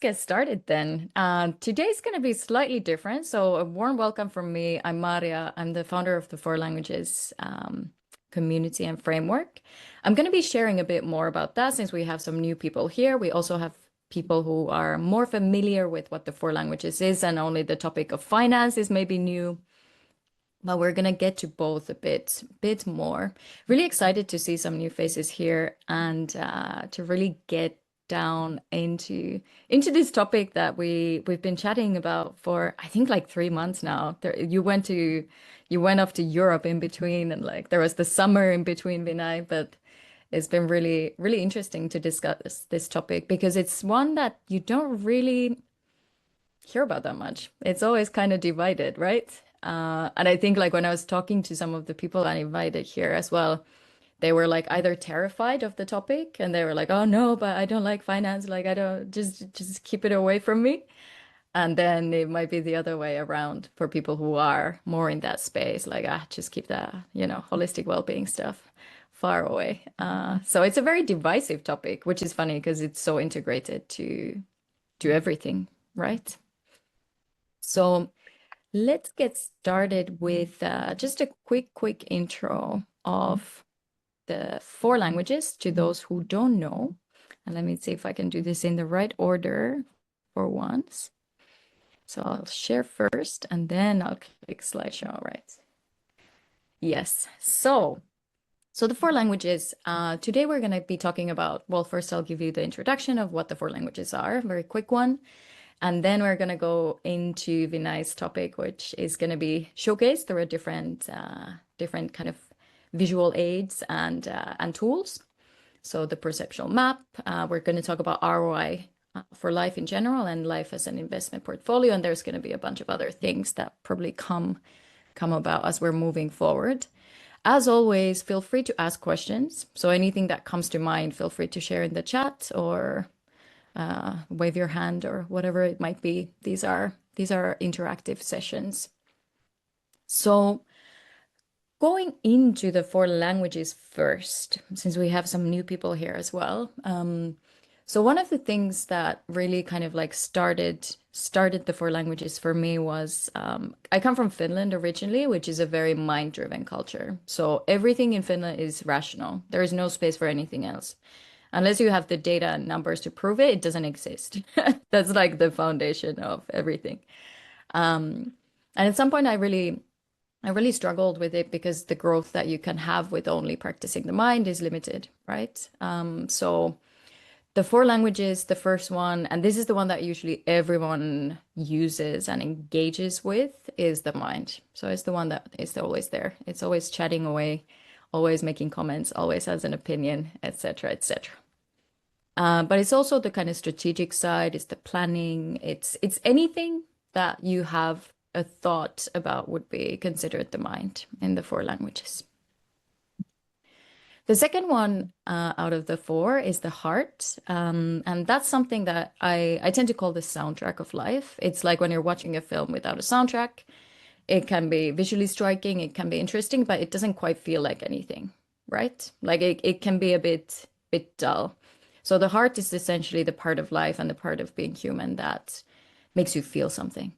get started then. Today's going to be slightly different. So, a warm welcome from me. I'm Maaria. I'm the founder of the Four Languages community and framework. I'm going to be sharing a bit more about that since we have some new people here. We also have people who are more familiar with what the Four Languages is, and only the topic of finance is maybe new. But we're gonna get to both a bit more. Really excited to see some new faces here and to really get down into this topic that we've been chatting about for I think like 3 months now. You went off to Europe in between, and like there was the summer in between, Vinay, but it's been really interesting to discuss this topic because it's one that you don't really hear about that much. It's always kind of divided, right? And I think like when I was talking to some of the people I invited here as well, they were like either terrified of the topic and they were like, "Oh no, but I don't like finance. Like I don't just keep it away from me." And then it might be the other way around for people who are more in that space, like just keep that, holistic well-being stuff far away. So it's a very divisive topic, which is funny because it's so integrated to everything, right? So let's get started with just a quick intro of the four languages to those who don't know. And let me see if I can do this in the right order for once. So I'll share first and then I'll click slideshow, right? Yes. So the four languages, today we're going to be talking about, well, first I'll give you the introduction of what the four languages are, very quick one. And then we're going to go into Vinay's topic, which is going to be showcased through a different kind of visual aids and tools. So the perceptual map, we're going to talk about ROI for life in general and life as an investment portfolio. And there's going to be a bunch of other things that probably come about as we're moving forward. As always, feel free to ask questions. So anything that comes to mind, feel free to share in the chat or wave your hand or whatever it might be. These are interactive sessions. So going into the four languages first, since we have some new people here as well. So one of the things that really kind of like started the four languages for me was I come from Finland originally, which is a very mind-driven culture. So everything in Finland is rational. There is no space for anything else. Unless you have the data and numbers to prove it, it doesn't exist. That's like the foundation of everything. And at some point, I really struggled with it because the growth that you can have with only practicing the mind is limited, right? So the four languages, the first one, and this is the one that usually everyone uses and engages with, is the mind. So it's the one that is always there. It's always chatting away, always making comments, always has an opinion, etc., etc. But it's also the kind of strategic side, it's the planning, it's anything that you have a thought about would be considered the mind in the four languages. The second one out of the four is the heart. And that's something that I tend to call the soundtrack of life. It's like when you're watching a film without a soundtrack, it can be visually striking, it can be interesting, but it doesn't quite feel like anything, right? Like it can be a bit dull. So the heart is essentially the part of life and the part of being human that makes you feel something.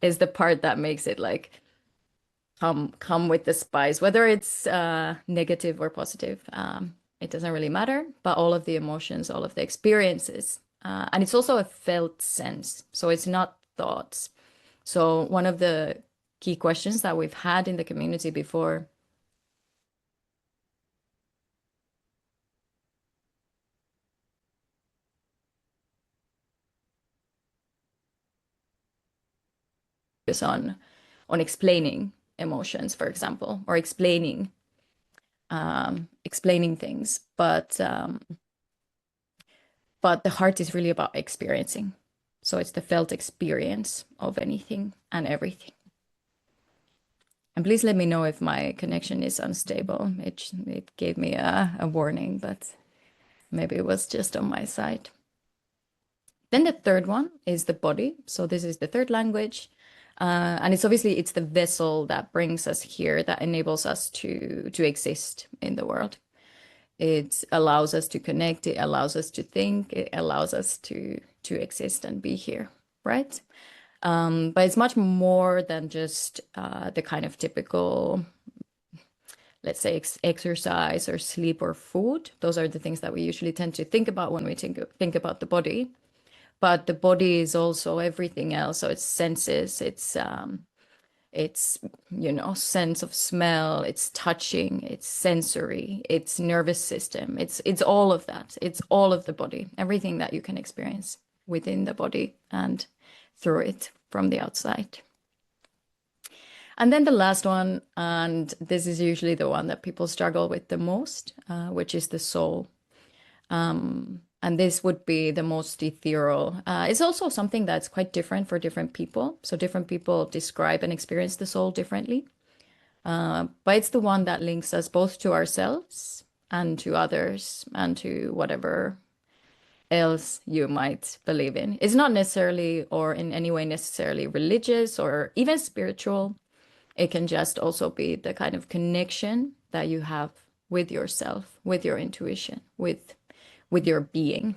Is the part that makes it like come with the spice, whether it's negative or positive. It doesn't really matter, but all of the emotions, all of the experiences, and it's also a felt sense. So it's not thoughts. So one of the key questions that we've had in the community before is on explaining emotions, for example, or explaining things. But the heart is really about experiencing. So it's the felt experience of anything and everything. And please let me know if my connection is unstable. It gave me a warning, but maybe it was just on my side. Then the third one is the body. So this is the third language. And it's the vessel that brings us here, that enables us to exist in the world. It allows us to connect, it allows us to think, it allows us to to exist and be here, right? But it's much more than just the kind of typical, let's say, exercise or sleep or food. Those are the things that we usually tend to think about when we think about the body. But the body is also everything else. So it's senses, it's sense of smell, it's touching, it's sensory, it's nervous system, it's all of that. It's all of the body, everything that you can experience within the body and through it from the outside. And then the last one, and this is usually the one that people struggle with the most, which is the soul. And this would be the most ethereal. It's also something that's quite different for different people. So different people describe and experience the soul differently. But it's the one that links us both to ourselves and to others and to whatever else you might believe in. It's not necessarily or in any way necessarily religious or even spiritual. It can just also be the kind of connection that you have with yourself, with your intuition, with your being.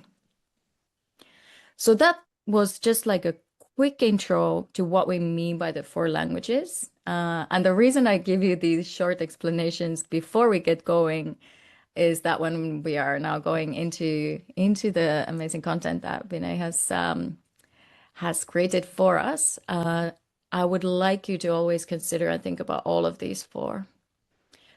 So that was just like a quick intro to what we mean by the four languages. And the reason I give you these short explanations before we get going is that when we are now going into the amazing content that Vinay has created for us, I would like you to always consider and think about all of these four.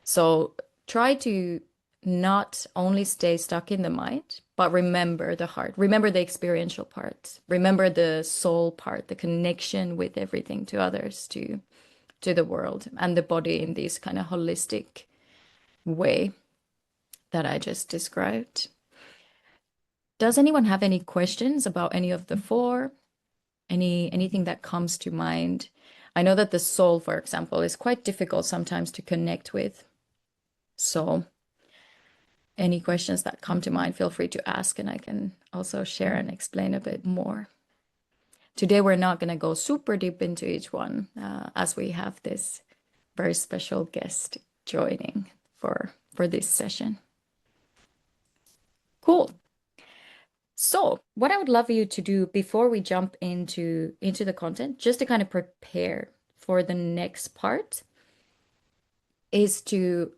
So try to not only stay stuck in the mind, but remember the heart, remember the experiential part, remember the soul part, the connection with everything to others, to the world and the body in this kind of holistic way that I just described. Does anyone have any questions about any of the four? Anything that comes to mind? I know that the soul, for example, is quite difficult sometimes to connect with. So any questions that come to mind, feel free to ask, and I can also share and explain a bit more. Today, we're not going to go super deep into each one, as we have this very special guest joining for this session. Cool. So what I would love you to do before we jump into the content, just to kind of prepare for the next part, is to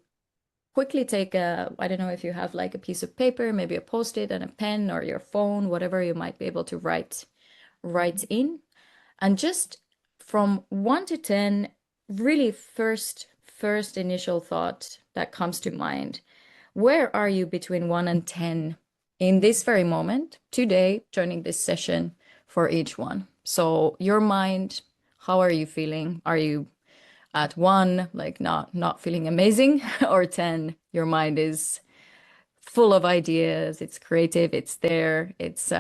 quickly take I don't know if you have like a piece of paper, maybe a post-it and a pen or your phone, whatever you might be able to write in. And just from 1 to 10, really first initial thought that comes to mind. Where are you between 1 and 10 in this very moment, today, joining this session for each one? So your mind, how are you feeling? Are you at 1, like not feeling amazing, or 10, your mind is full of ideas, it's creative, it's there, it's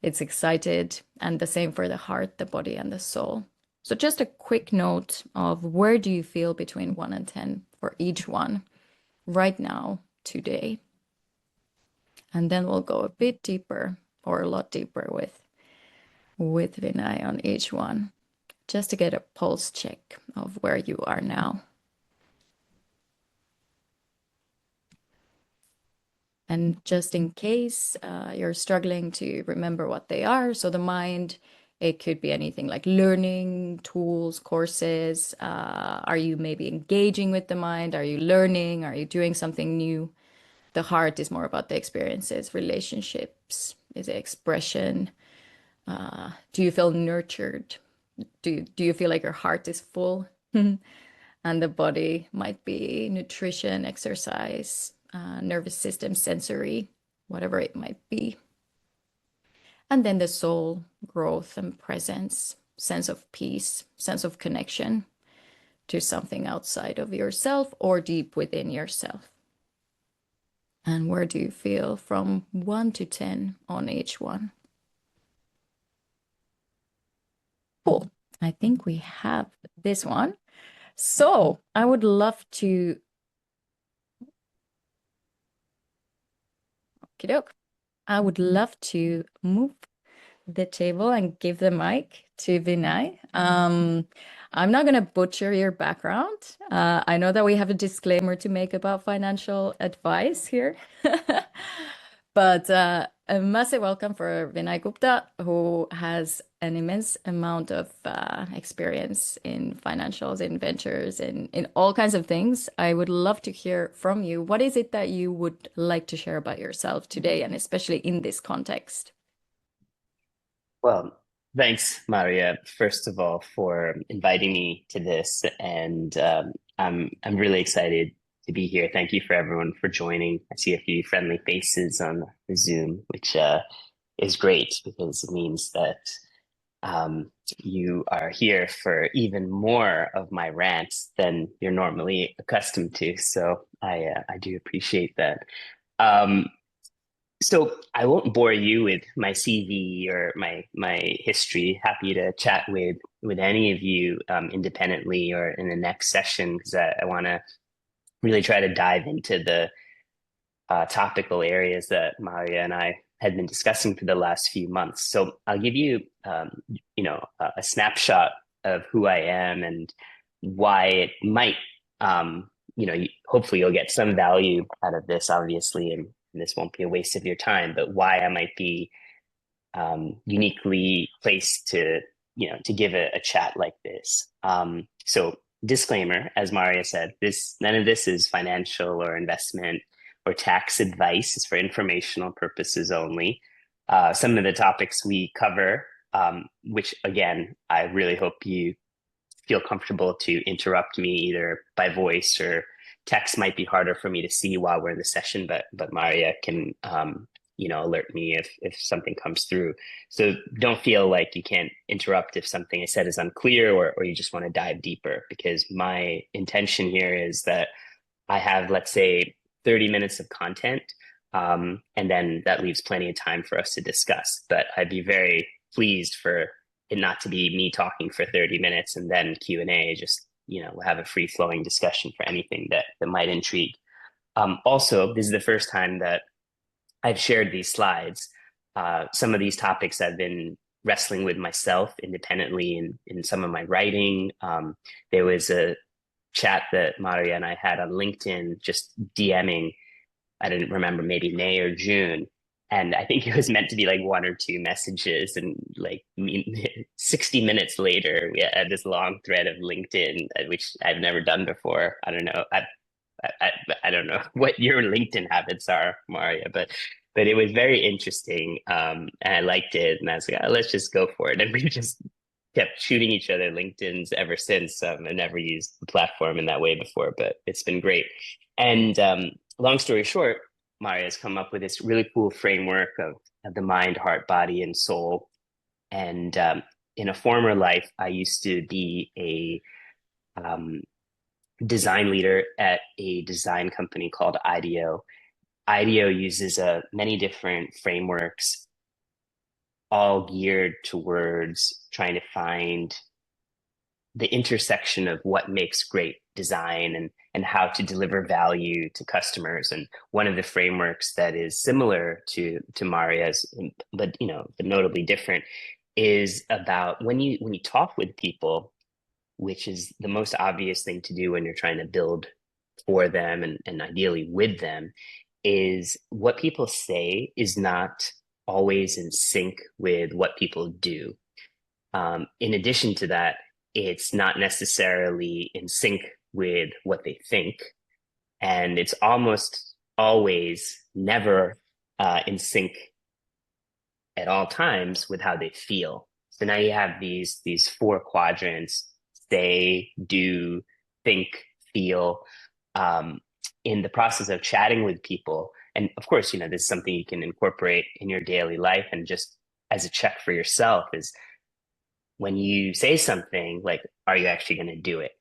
excited, and the same for the heart, the body, and the soul. So just a quick note of where do you feel between 1 and 10 for each one right now, today. And then we'll go a bit deeper, or a lot deeper with Vinay on each one, just to get a pulse check of where you are now. And just in case you're struggling to remember what they are, so the mind, it could be anything like learning, tools, courses. Are you maybe engaging with the mind? Are you learning? Are you doing something new? The heart is more about the experiences, relationships, is it expression? Do you feel nurtured? Do you feel like your heart is full? And the body might be nutrition, exercise, nervous system, sensory, whatever it might be. And then the soul, growth and presence, sense of peace, sense of connection to something outside of yourself or deep within yourself. And where do you feel from 1 to 10 on each one? Cool. I think we have this one. So I would love to, I would love to move the table and give the mic to Vinay. I'm not going to butcher your background. I know that we have a disclaimer to make about financial advice here. But a massive welcome for Vinay Gupta, who has an immense amount of experience in financials, in ventures, in all kinds of things. I would love to hear from you. What is it that you would like to share about yourself today, and especially in this context? Well, thanks, Maaria, first of all, for inviting me to this, and I'm really excited to be here. Thank you for everyone for joining. I see a few friendly faces on the Zoom, which is great because it means that you are here for even more of my rants than you're normally accustomed to. So I do appreciate that. Um, so I won't bore you with my CV or my history. Happy to chat with any of you independently or in the next session because I want to really try to dive into the topical areas that Maria and I had been discussing for the last few months. So I'll give you a snapshot of who I am and why it might hopefully you'll get some value out of this, obviously, and this won't be a waste of your time, but why I might be uniquely placed to give a chat like this. So disclaimer, as Maria said, this none of this is financial or investment or tax advice. It's for informational purposes only. Some of the topics we cover, which again, I really hope you feel comfortable to interrupt me either by voice or text might be harder for me to see while we're in the session, but Maria can alert me if something comes through. So don't feel like you can't interrupt if something I said is unclear or you just want to dive deeper because my intention here is that I have, let's say, 30 minutes of content, and then that leaves plenty of time for us to discuss. But I'd be very pleased for it not to be me talking for 30 minutes and then Q&A, just, we'll have a free flowing discussion for anything that might intrigue. Also, this is the first time that I've shared these slides. Some of these topics I've been wrestling with myself independently in some of my writing. There was a chat that Maaria and I had on LinkedIn, just DMing. I didn't remember, maybe May or June. And I think it was meant to be like one or two messages. And like 60 minutes later, we had this long thread of LinkedIn, which I've never done before. I don't know. I don't know what your LinkedIn habits are, Maria, but it was very interesting. And I liked it. And I was like, oh, let's just go for it. And we just kept shooting each other LinkedIn's ever since. I've never used the platform in that way before, but it's been great. And long story short, Maria has come up with this really cool framework of the mind, heart, body, and soul. And in a former life, I used to be a um, design leader at a design company called IDEO. IDEO uses many different frameworks, all geared towards trying to find the intersection of what makes great design and how to deliver value to customers. And one of the frameworks that is similar to Maria's, but notably different, is about when you talk with people, which is the most obvious thing to do when you're trying to build for them and ideally with them, is what people say is not always in sync with what people do. In addition to that, it's not necessarily in sync with what they think. And it's almost always never in sync at all times with how they feel. So now you have these four quadrants: say, do, think, feel. In the process of chatting with people, and of course, this is something you can incorporate in your daily life, and just as a check for yourself is when you say something, like, are you actually going to do it?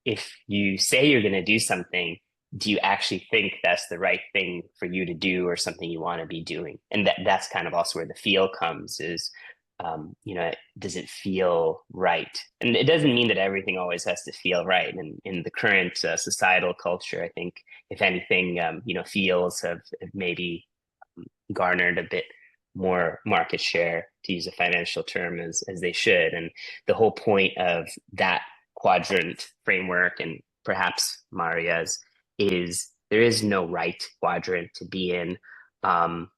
If you say you're going to do something, do you actually think that's the right thing for you to do or something you want to be doing? And that's kind of also where the feel comes is, does it feel right? And it doesn't mean that everything always has to feel right. And in the current societal culture, I think if anything, feels have maybe garnered a bit more market share, to use a financial term, as they should. And the whole point of that quadrant framework, and perhaps Maria's, is there is no right quadrant to be in. Um,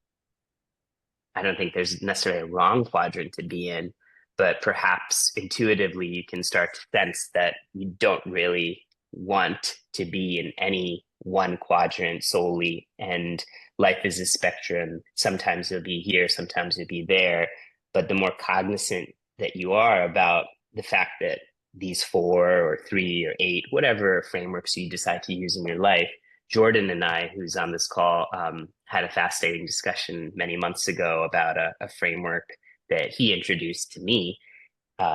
I don't think there's necessarily a wrong quadrant to be in, but perhaps intuitively you can start to sense that you don't really want to be in any one quadrant solely. And life is a spectrum. Sometimes you'll be here, sometimes you'll be there. But the more cognizant that you are about the fact that these four or three or eight, whatever frameworks you decide to use in your life, Jordan and I, who's on this call, had a fascinating discussion many months ago about a framework that he introduced to me.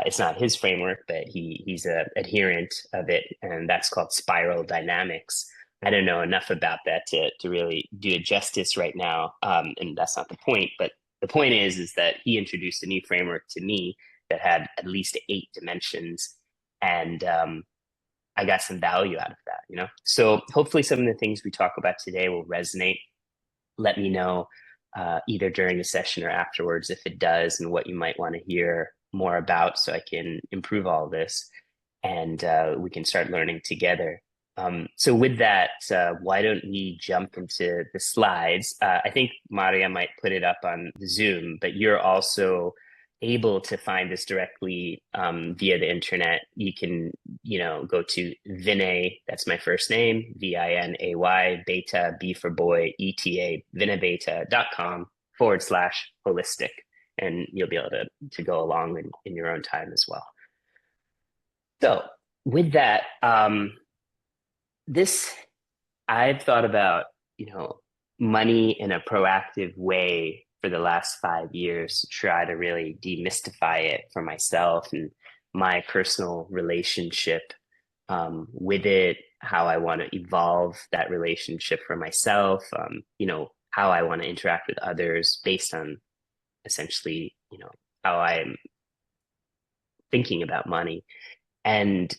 It's not his framework, but he's an adherent of it, and that's called spiral dynamics. I don't know enough about that to really do it justice right now, and that's not the point. But the point is that he introduced a new framework to me that had at least 8 dimensions, and I got some value out of that, you know? So hopefully some of the things we talk about today will resonate. Let me know either during the session or afterwards if it does and what you might want to hear more about so I can improve all this and we can start learning together. So with that, why don't we jump into the slides? I think Maaria might put it up on the Zoom, but you're also able to find this directly via the internet. You can, go to Vinay, that's my first name, Vinay, beta, B for boy, ETA, vinabeta.com/holistic. And you'll be able to go along in your own time as well. So with that, this I've thought about, money in a proactive way for the last 5 years to try to really demystify it for myself and my personal relationship with it, how I want to evolve that relationship for myself, how I want to interact with others based on essentially, how I'm thinking about money. And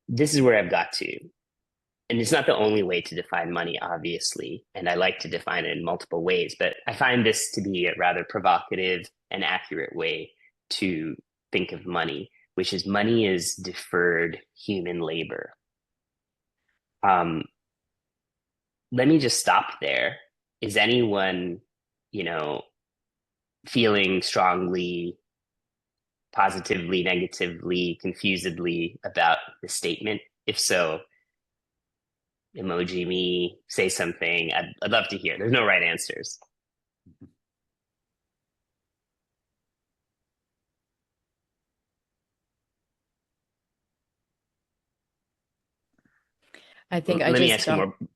this is where I've got to. And it's not the only way to define money, obviously. And I like to define it in multiple ways, but I find this to be a rather provocative and accurate way to think of money, which is money is deferred human labor. Let me just stop there. Is anyone, feeling strongly, positively, negatively, confusedly about the statement? If so, emoji me, say something. I'd love to hear. There's no right answers. I think I Let me just ask you jumped. more.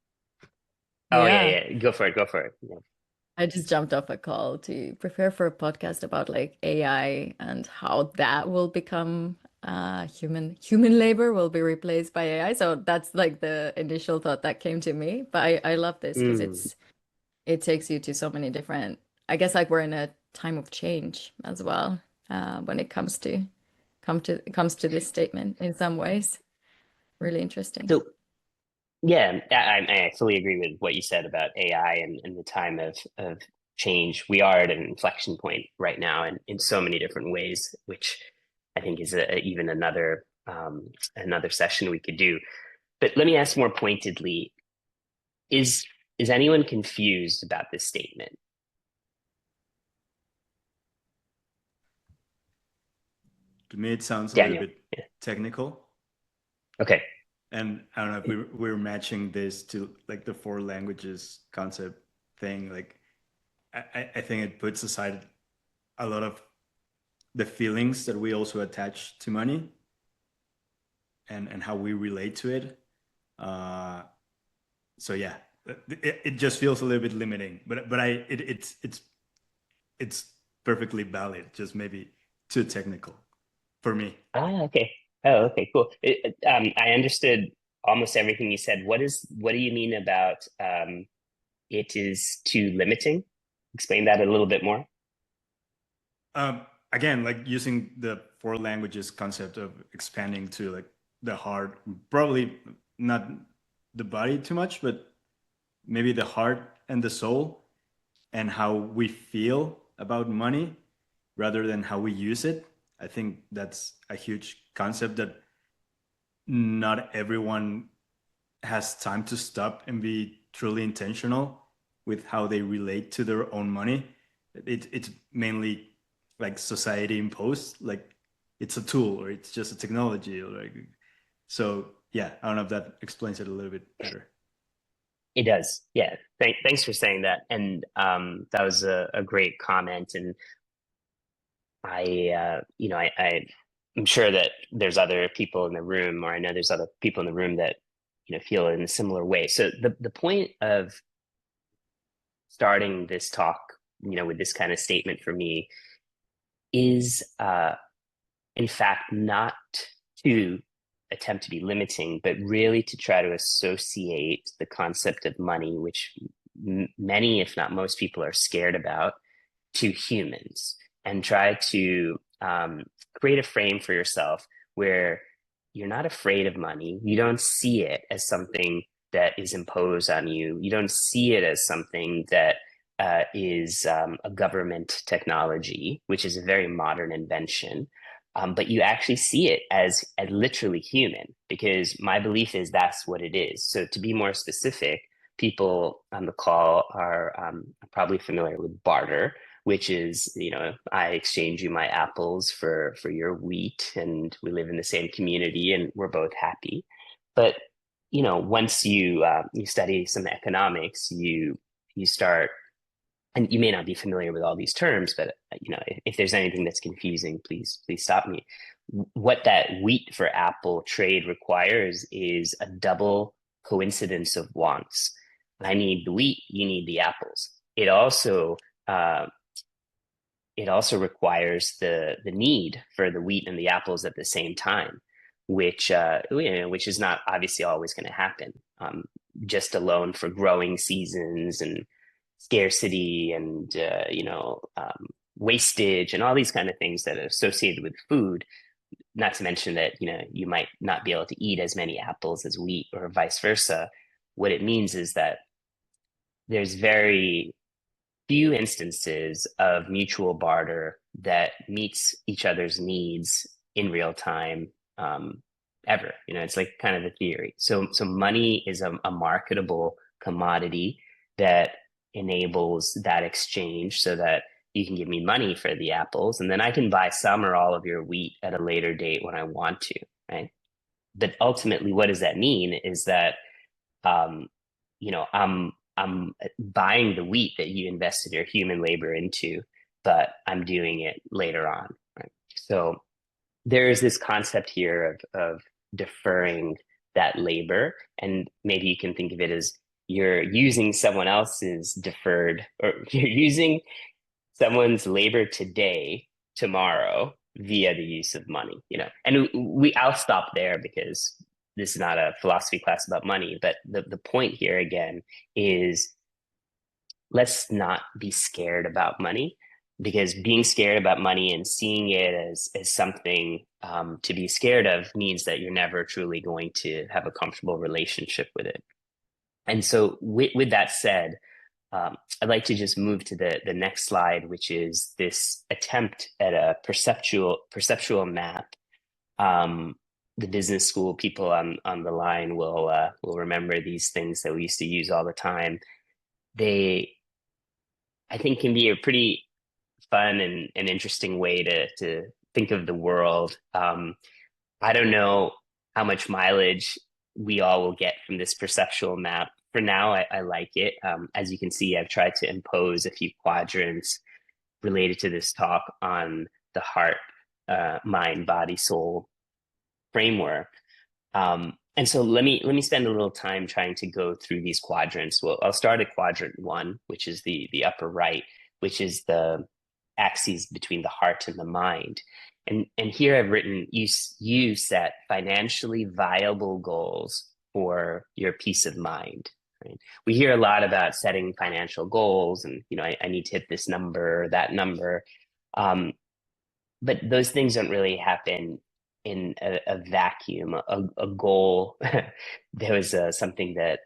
Oh yeah, Yeah. yeah. Go for it. Go for it. Yeah. I just jumped off a call to prepare for a podcast about like AI and how that will become human labor will be replaced by AI. So that's like the initial thought that came to me. But I love this because Mm. it takes you to so many different, I guess like we're in a time of change as well, when it comes to this statement in some ways. Really interesting. So yeah, I fully agree with what you said about AI and the time of change. We are at an inflection point right now in so many different ways, which I think is even another session we could do. But let me ask more pointedly: is is anyone confused about this statement? To me, it sounds a little Daniel. bit Yeah. technical. Okay. And I don't know if we're matching this to like the four languages concept thing. Like, I think it puts aside a lot of the feelings that we also attach to money and how we relate to it. Uh, so yeah, it just feels a little bit limiting, but it's perfectly valid. Just maybe too technical for me. Okay. Oh, okay, cool. I understood almost everything you said. What do you mean about it is too limiting? Explain that a little bit more. Again, like using the four languages concept of expanding to like the heart, probably not the body too much, but maybe the heart and the soul and how we feel about money rather than how we use it. I think that's a huge concept that not everyone has time to stop and be truly intentional with how they relate to their own money. It's mainly like society imposed, like it's a tool or it's just a technology, or like, so yeah, I don't know if that explains it a little bit better. It does. Yeah. Thanks for saying that. And that was a great comment. And I'm sure that there's other people in the room, or I know there's other people in the room that, feel in a similar way. So the point of starting this talk, with this kind of statement for me is, in fact, not to attempt to be limiting, but really to try to associate the concept of money, which many, if not most people, are scared about, to humans, and try to create a frame for yourself where you're not afraid of money. You don't see it as something that is imposed on you. You don't see it as something that is a government technology, which is a very modern invention. But you actually see it as literally human, because my belief is that's what it is. So to be more specific, people on the call are probably familiar with barter, which is, I exchange you my apples for your wheat, and we live in the same community and we're both happy. But, once you study some economics, you start, and you may not be familiar with all these terms, but if there's anything that's confusing, please stop me. What that wheat for apple trade requires is a double coincidence of wants. I need the wheat, you need the apples. It also requires the need for the wheat and the apples at the same time, which is not obviously always going to happen. Just alone for growing seasons and scarcity and wastage and all these kind of things that are associated with food. Not to mention that you might not be able to eat as many apples as wheat, or vice versa. What it means is that there's very few instances of mutual barter that meets each other's needs in real time, ever. It's like kind of a theory. So money is a marketable commodity that enables that exchange, so that you can give me money for the apples, and then I can buy some or all of your wheat at a later date when I want to, right? But ultimately, what does that mean is that I'm buying the wheat that you invested your human labor into, but I'm doing it later on, right? So there is this concept here of deferring that labor, and maybe you can think of it as you're using someone else's deferred, or you're using someone's labor today, tomorrow, via the use of money, And I'll stop there because this is not a philosophy class about money, but the point here again is, let's not be scared about money, because being scared about money and seeing it as something to be scared of means that you're never truly going to have a comfortable relationship with it. And so with that said, I'd like to just move to the next slide, which is this attempt at a perceptual map. The business school people on the line will remember these things that we used to use all the time. They, I think, can be a pretty fun and interesting way to think of the world. I don't know how much mileage we all will get from this perceptual map. For now, I like it. As you can see, I've tried to impose a few quadrants related to this talk on the heart, mind, body, soul framework. And so let me spend a little time trying to go through these quadrants. Well, I'll start at quadrant 1, which is the upper right, which is the axes between the heart and the mind. And here I've written, you set financially viable goals for your peace of mind. Right? We hear a lot about setting financial goals, and I need to hit this number, that number, but those things don't really happen in a vacuum. A goal. There was something that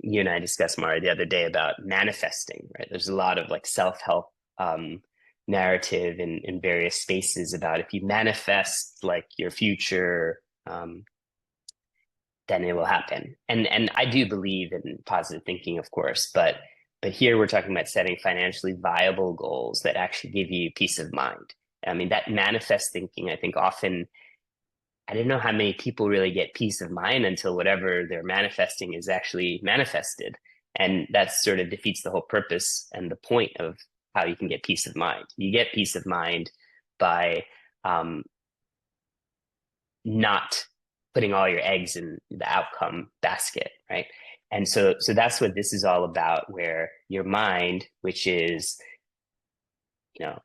you and I discussed, Maaria, the other day about manifesting. Right? There's a lot of like self-help narrative in various spaces about if you manifest like your future, then it will happen. And I do believe in positive thinking, of course, but But here we're talking about setting financially viable goals that actually give you peace of mind. I mean, that manifest thinking, I think often, I don't know how many people really get peace of mind until whatever they're manifesting is actually manifested. And that sort of defeats the whole purpose and the point of how you can get peace of mind. You get peace of mind by not putting all your eggs in the outcome basket, right? And so that's what this is all about, where your mind, which is,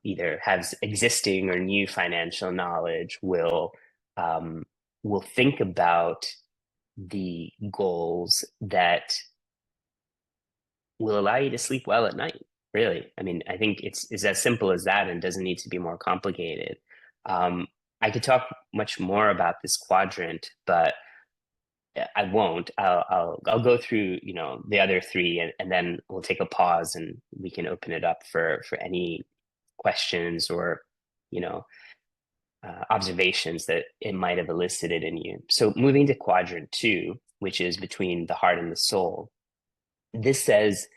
either has existing or new financial knowledge, will think about the goals that will allow you to sleep well at night. Really, I mean, I think it's as simple as that, and doesn't need to be more complicated. I could talk much more about this quadrant, but I won't. I'll go through the other three, and then we'll take a pause and we can open it up for any questions or observations that it might have elicited in you. So moving to quadrant 2, which is between the heart and the soul, this says,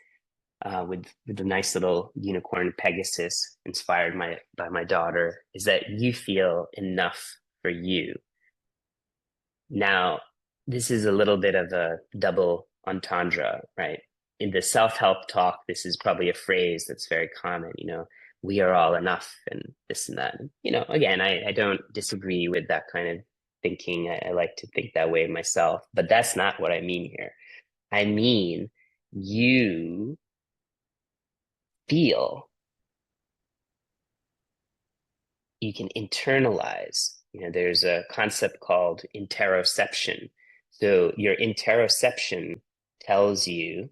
with the nice little unicorn Pegasus inspired by my daughter, is that you feel enough for you. Now, this is a little bit of a double entendre, right? In the self-help talk, this is probably a phrase that's very common, we are all enough and this and that. Again, I don't disagree with that kind of thinking. I like to think that way myself, but that's not what I mean here. I mean, you feel, you can internalize. There's a concept called interoception. So your interoception tells you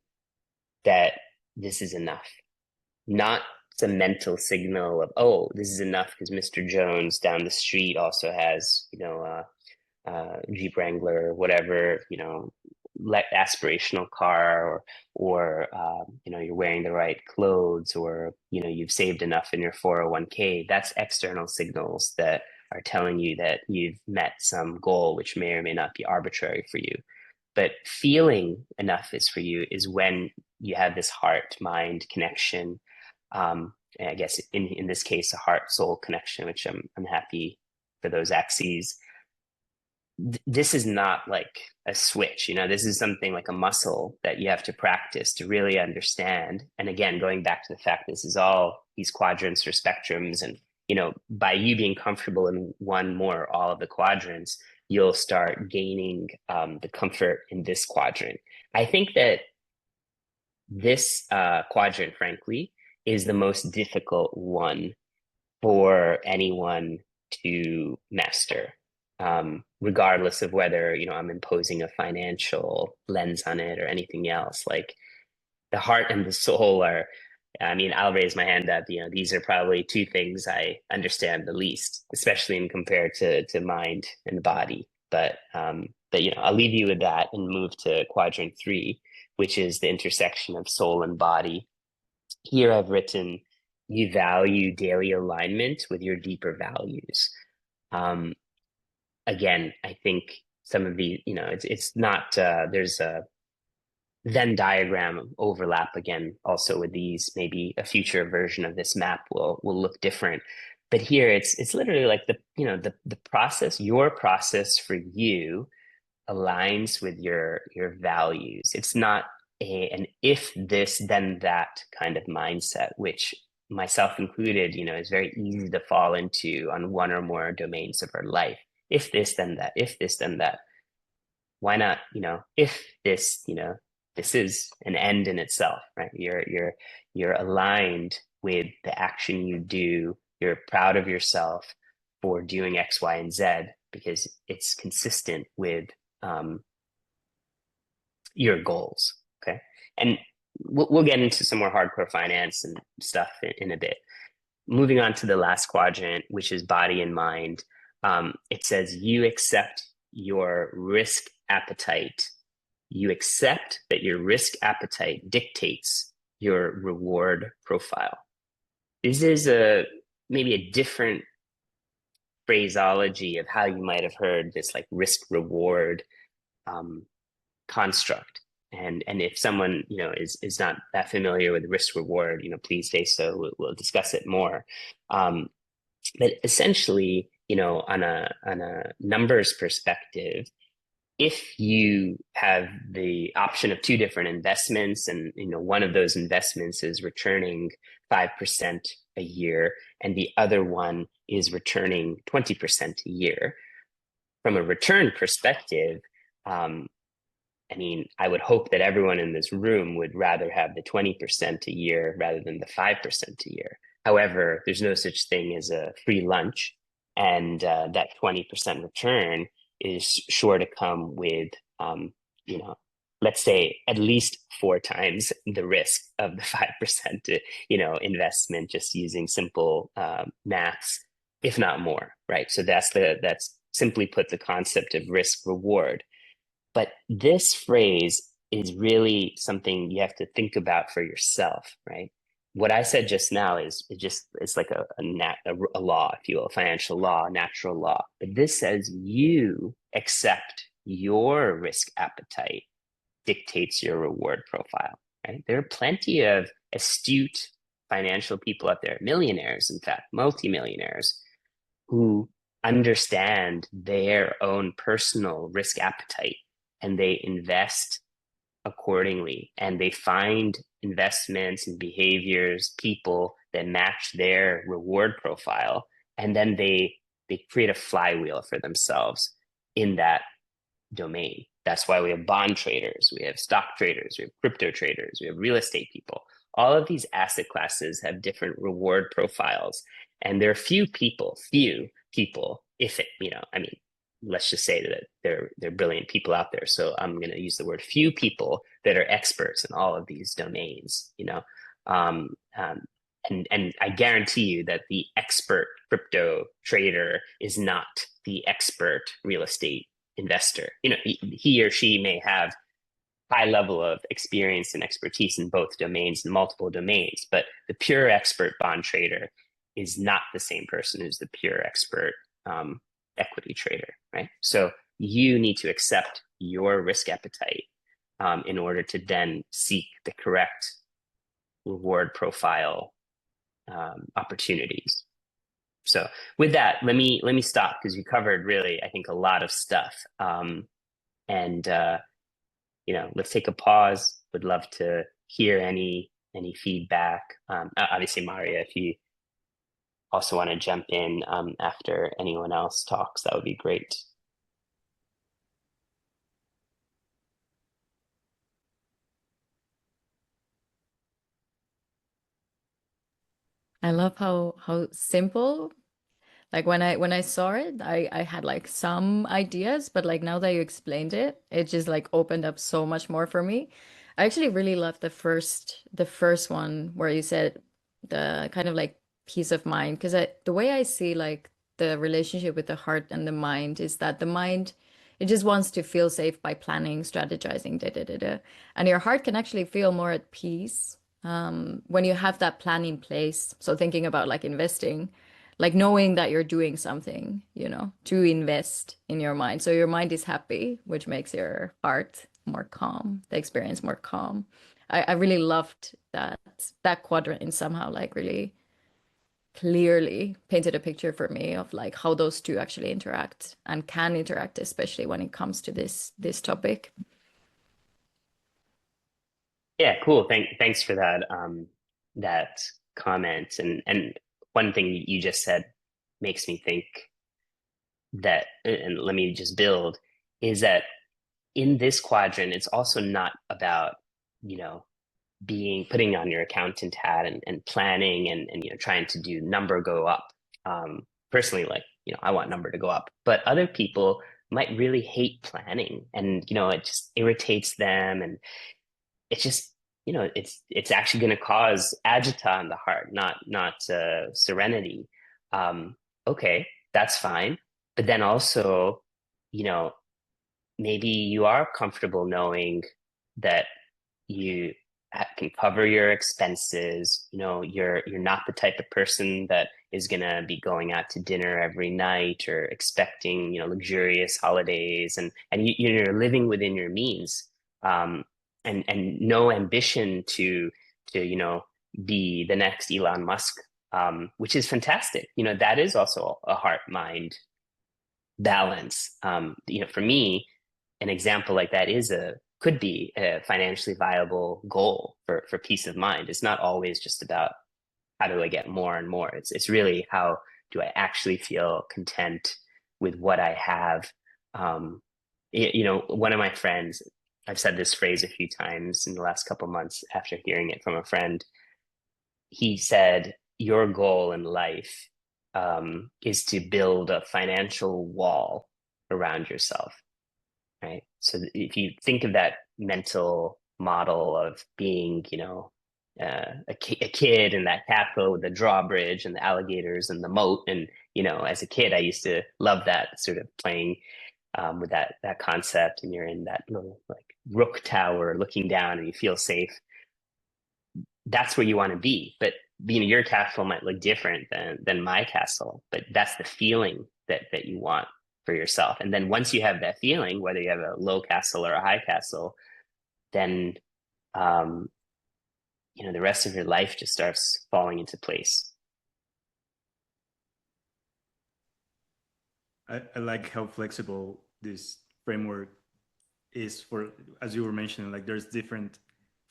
that this is enough, not some mental signal of, oh, this is enough because Mr. Jones down the street also has, Jeep Wrangler, whatever, aspirational car, or you're wearing the right clothes, or you've saved enough in your 401k. That's external signals that are telling you that you've met some goal, which may or may not be arbitrary for you. But feeling enough is for you is when you have this heart mind connection. I guess in this case, a heart soul connection, which I'm happy for those axes. This is not like a switch, this is something like a muscle that you have to practice to really understand. And again, going back to the fact this is all these quadrants or spectrums, and by you being comfortable in one more or all of the quadrants, you'll start gaining the comfort in this quadrant. I think that this quadrant, frankly, is the most difficult one for anyone to master. Regardless of whether I'm imposing a financial lens on it or anything else. Like the heart and the soul are, I'll raise my hand up, these are probably two things I understand the least, especially in compared to mind and body. But I'll leave you with that and move to quadrant 3, which is the intersection of soul and body. Here I've written, you value daily alignment with your deeper values. Again, I think some of the, it's not, there's a Venn diagram overlap again, also with these. Maybe a future version of this map will look different. But here it's literally like the process, your process for you aligns with your values. It's not an if this, then that kind of mindset, which myself included, is very easy to fall into on one or more domains of our life. If this, then that, if this, then that. Why not, if this, this is an end in itself, right? You're aligned with the action you do. You're proud of yourself for doing X, Y, and Z because it's consistent with your goals, okay? And we'll get into some more hardcore finance and stuff in a bit. Moving on to the last quadrant, which is body and mind. It says you accept your risk appetite. You accept that your risk appetite dictates your reward profile. This is maybe a different phraseology of how you might have heard this like risk reward construct. And if someone, is not that familiar with risk reward, please say so. We'll discuss it more. But essentially, on a numbers perspective, if you have the option of two different investments, and one of those investments is returning 5% a year and the other one is returning 20% a year, from a return perspective, I would hope that everyone in this room would rather have the 20% a year rather than the 5% a year. However, there's no such thing as a free lunch, and that 20% return is sure to come with, let's say at least 4 times the risk of the 5%, investment, just using simple maths, if not more, right? So that's simply put the concept of risk reward. But this phrase is really something you have to think about for yourself, right? What I said just now it's like a law, if you will, a financial law, a natural law. But this says you accept your risk appetite dictates your reward profile, right? There are plenty of astute financial people out there, millionaires, in fact, multimillionaires, who understand their own personal risk appetite, and they invest accordingly, and they find investments and behaviors, people that match their reward profile, and then they create a flywheel for themselves in that domain. That's why we have bond traders, we have stock traders, we have crypto traders, we have real estate people. All of these asset classes have different reward profiles, and there are few people, if it, let's just say that they're brilliant people out there. So I'm going to use the word few people that are experts in all of these domains, and I guarantee you that the expert crypto trader is not the expert real estate investor. He or she may have high level of experience and expertise in both domains, in multiple domains, but the pure expert bond trader is not the same person who's the pure expert equity trader, right? So you need to accept your risk appetite in order to then seek the correct reward profile opportunities. So with that, let me stop, because you covered really, I think, a lot of stuff. Let's take a pause. Would love to hear any feedback. Obviously, Maaria, if you also want to jump in after anyone else talks, that would be great. I love how simple. Like when I saw it, I had like some ideas, but like now that you explained it, it just like opened up so much more for me. I actually really loved the first one where you said the kind of like peace of mind, because the way I see like the relationship with the heart and the mind is that the mind, it just wants to feel safe by planning, strategizing, da da da da. And your heart can actually feel more at peace when you have that plan in place. So thinking about like investing, like knowing that you're doing something, to invest in your mind. So your mind is happy, which makes your heart more calm, the experience more calm. I really loved that quadrant, and somehow like really clearly painted a picture for me of like how those two actually interact and can interact, especially when it comes to this topic. Yeah, cool. Thanks for that comment. And one thing you just said makes me think that, and let me just build, is that in this quadrant, it's also not about, putting on your accountant hat and planning and trying to do number go up. Personally, like, I want number to go up, but other people might really hate planning, and it just irritates them, and it's just, it's actually going to cause agita in the heart, not serenity. Okay, that's fine. But then also, maybe you are comfortable knowing that you can cover your expenses. You're not the type of person that is going to be going out to dinner every night or expecting, luxurious holidays, and you're living within your means. and no ambition to be the next Elon Musk, which is fantastic. That is also a heart mind balance. For me, an example like that could be a financially viable goal for peace of mind. It's not always just about how do I get more and more. It's really how do I actually feel content with what I have. One of my friends, I've said this phrase a few times in the last couple of months after hearing it from a friend. He said, your goal in life is to build a financial wall around yourself, right? So if you think of that mental model of being, a kid in that castle with the drawbridge and the alligators and the moat, and as a kid, I used to love that sort of playing with that concept, and you're in that little like rook tower looking down, and you feel safe. That's where you want to be, but your castle might look different than my castle, but that's the feeling that you want for yourself. And then once you have that feeling, whether you have a low castle or a high castle, then the rest of your life just starts falling into place. I like how flexible this framework is for, as you were mentioning, like there's different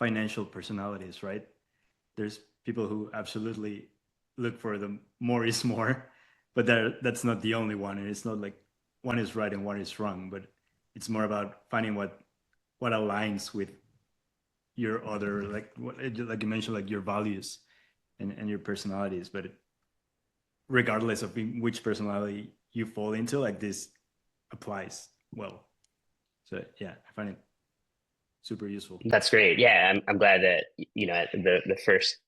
financial personalities, right? There's people who absolutely look for the more is more, but that's not the only one. And it's not like one is right and one is wrong, but it's more about finding what aligns with your other, like you mentioned, like your values and your personalities. But regardless of which personality you fall into, like this applies well. So yeah, I find it super useful. That's great. Yeah, I'm glad that the first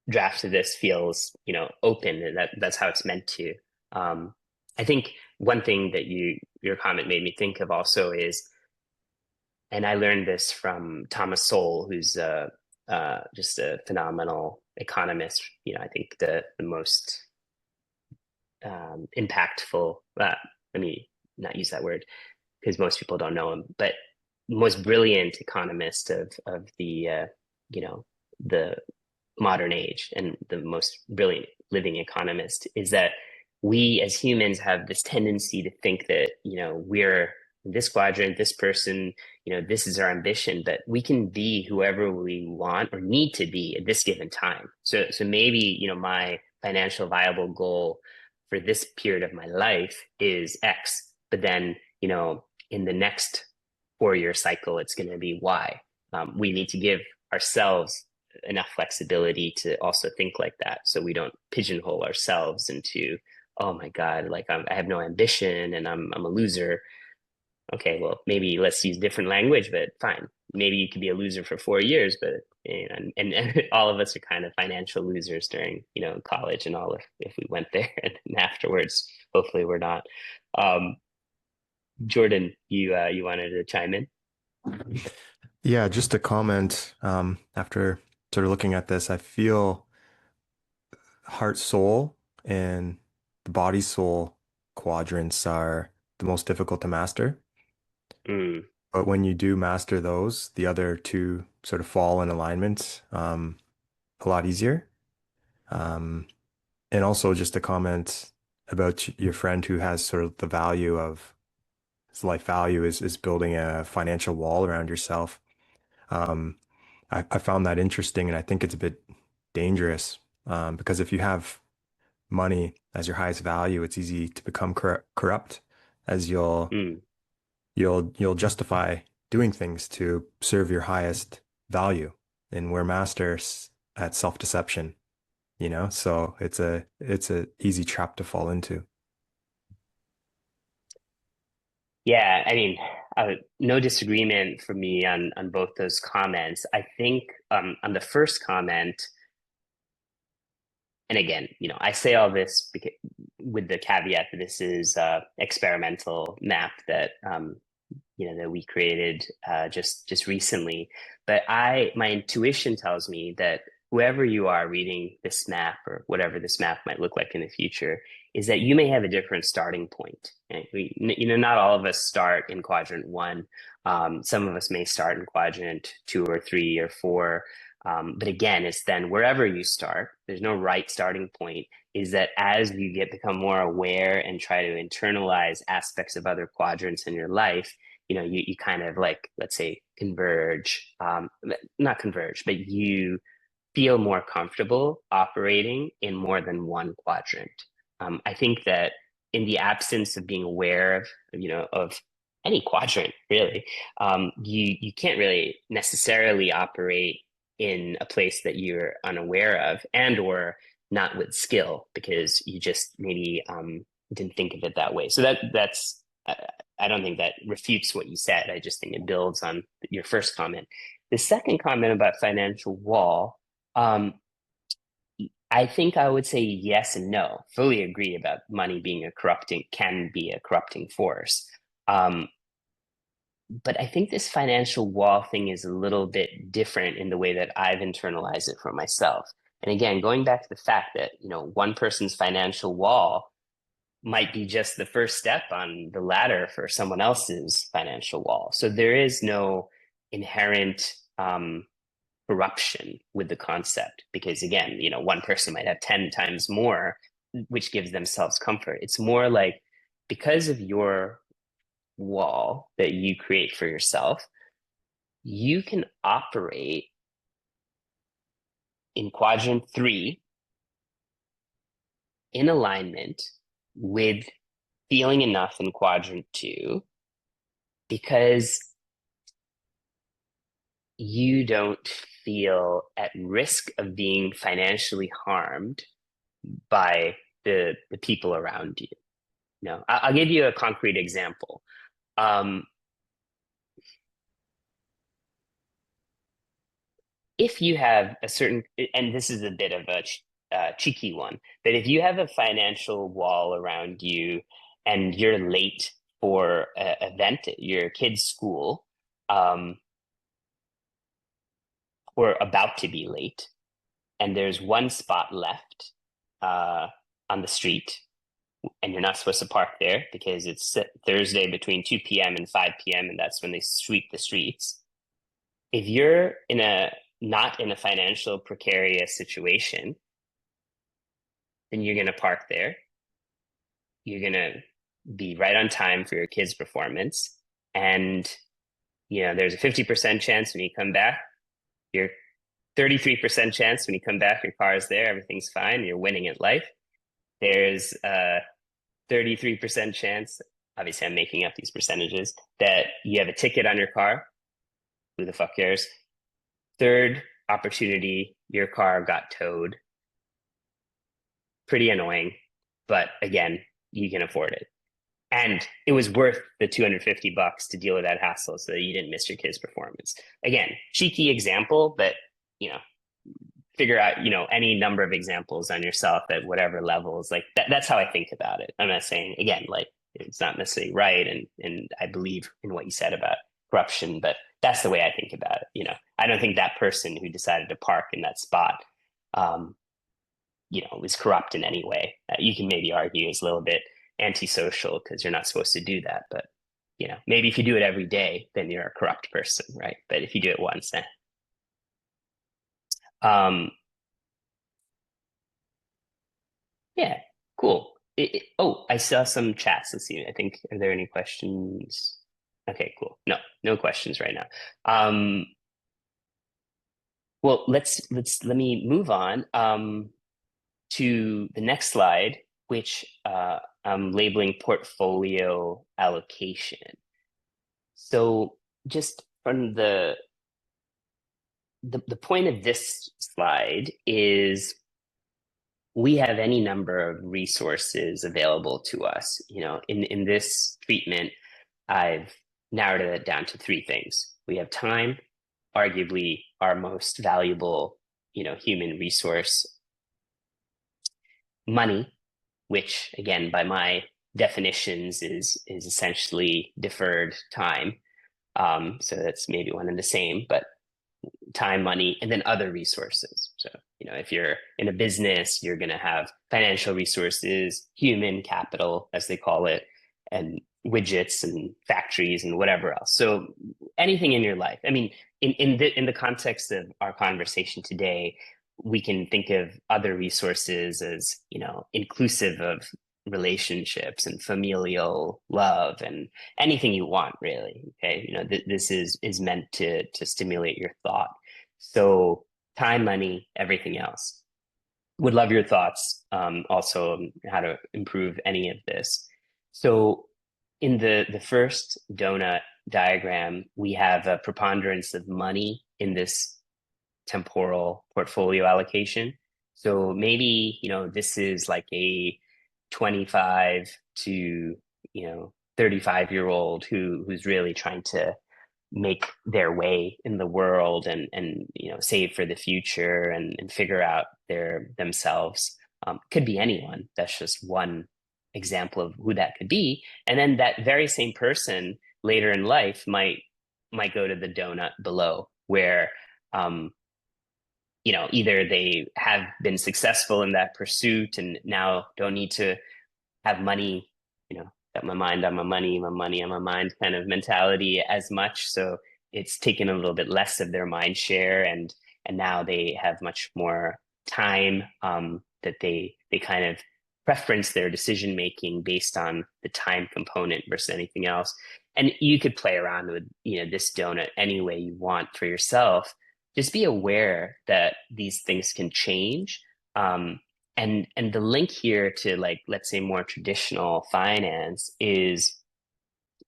draft of this feels open, and that's how it's meant to. I think one thing that your comment made me think of also is, and I learned this from Thomas Sowell, who's just a phenomenal economist. I think the most impactful. Let me not use that word because most people don't know him, but most brilliant economist of the the modern age, and the most brilliant living economist, is that we as humans have this tendency to think that we're this quadrant, this person, this is our ambition, but we can be whoever we want or need to be at this given time. So maybe my financial viable goal for this period of my life is X, but then in the next 4-year cycle it's going to be Y. We need to give ourselves enough flexibility to also think like that, so we don't pigeonhole ourselves into, oh my God, like I have no ambition and I'm a loser. Okay, well, maybe let's use different language, but fine. Maybe you could be a loser for 4 years, but and all of us are kind of financial losers during college and all, if we went there, and afterwards, hopefully we're not. Jordan, you wanted to chime in? Yeah, just a comment. After sort of looking at this, I feel heart soul and the body soul quadrants are the most difficult to master. But when you do master those, the other two sort of fall in alignment a lot easier. And also just a comment about your friend who has sort of the value of his life value is building a financial wall around yourself. I found that interesting, and I think it's a bit dangerous because if you have money as your highest value, it's easy to become corrupt, as you'll justify doing things to serve your highest value, and we're masters at self-deception, so it's a easy trap to fall into. Yeah, I mean, no disagreement for me on both those comments. I think on the first comment, and again, I say all this with the caveat that this is experimental map that that we created just recently. But my intuition tells me that whoever you are reading this map, or whatever this map might look like in the future, is that you may have a different starting point. And not all of us start in quadrant 1. Some of us may start in quadrant 2 or 3 or 4. But again, it's then wherever you start, there's no right starting point, is that as you become more aware and try to internalize aspects of other quadrants in your life, you kind of like, let's say, converge, not converge, but you feel more comfortable operating in more than one quadrant. I think that in the absence of being aware of any quadrant, really, you can't really necessarily operate in a place that you're unaware of and or not with skill, because you just maybe didn't think of it that way. So that's I don't think that refutes what you said. I just think it builds on your first comment. The second comment about financial wall, I think I would say yes and no. Fully agree about money being can be a corrupting force. But I think this financial wall thing is a little bit different in the way that I've internalized it for myself. And again, going back to the fact that, one person's financial wall might be just the first step on the ladder for someone else's financial wall. So there is no inherent corruption with the concept, because again, one person might have 10 times more, which gives themselves comfort. It's more like, because of your wall that you create for yourself, you can operate in quadrant 3 in alignment with feeling enough in quadrant 2, because you don't feel at risk of being financially harmed by the people around you. I'll give you a concrete example. If you have a certain, and this is a bit of a cheeky one, but if you have a financial wall around you and you're late for an event at your kid's school, or about to be late, and there's one spot left on the street, and you're not supposed to park there because it's Thursday between 2 p.m. and 5 p.m. and that's when they sweep the streets. If you're not in a financial precarious situation, then you're going to park there. You're going to be right on time for your kid's performance. And, there's a 50% chance when you come back, you're 33% chance when you come back, your car is there, everything's fine, you're winning at life. There's a 33% chance, obviously I'm making up these percentages, that you have a ticket on your car. Who the fuck cares? Third opportunity, your car got towed. Pretty annoying, but again, you can afford it. And it was worth the $250 to deal with that hassle so that you didn't miss your kid's performance. Again, cheeky example, but figure out, any number of examples on yourself at whatever levels. Like that's how I think about it. I'm not saying, again, like it's not necessarily right. And I believe in what you said about corruption, but that's the way I think about it. I don't think that person who decided to park in that spot, was corrupt in any way. You can maybe argue is a little bit antisocial because you're not supposed to do that. But, maybe if you do it every day, then you're a corrupt person, right? But if you do it once, then. Yeah, cool. I saw some chats. Let's see. I think, are there any questions? Okay, cool. No questions right now. Well, let me move on to the next slide, which I'm labeling portfolio allocation. So just from the point of this slide is we have any number of resources available to us. In this treatment, I've narrowed it down to 3 things. We have time, arguably our most valuable, human resource. Money, which again, by my definitions is essentially deferred time. So that's maybe one and the same, but time, money, and then other resources. So, if you're in a business, you're going to have financial resources, human capital, as they call it, and widgets and factories and whatever else. So anything in your life. I mean, in the context of our conversation today, we can think of other resources as, inclusive of relationships and familial love and anything you want, really. Okay, this is meant to stimulate your thought. So time, money, everything else. Would love your thoughts also on how to improve any of this. So in the first donut diagram, we have a preponderance of money in this temporal portfolio allocation. So maybe, this is like a 25 to, 35-year-old who's really trying to make their way in the world and save for the future and figure out themselves. Could be anyone. That's just one example of who that could be. And then that very same person later in life might go to the donut below, where either they have been successful in that pursuit and now don't need to have money, got my mind on my money on my mind kind of mentality as much. So it's taken a little bit less of their mind share, and now they have much more time that they kind of preference their decision making based on the time component versus anything else. And you could play around with this donut any way you want for yourself. Just be aware that these things can change. And the link here to, like, let's say more traditional finance is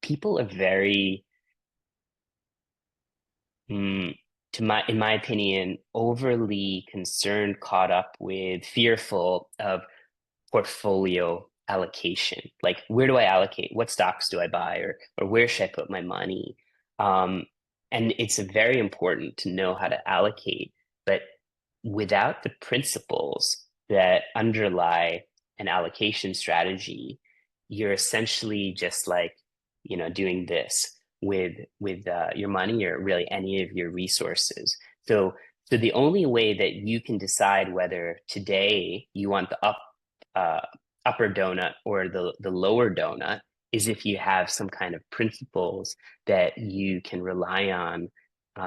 people are very, in my opinion, overly concerned, caught up with, fearful of portfolio allocation. Like, where do I allocate? What stocks do I buy? Or where should I put my money? And it's very important to know how to allocate, but without the principles that underlie an allocation strategy, you're essentially just like, doing this with your money or really any of your resources. So the only way that you can decide whether today you want the upper donut or the lower donut is if you have some kind of principles that you can rely on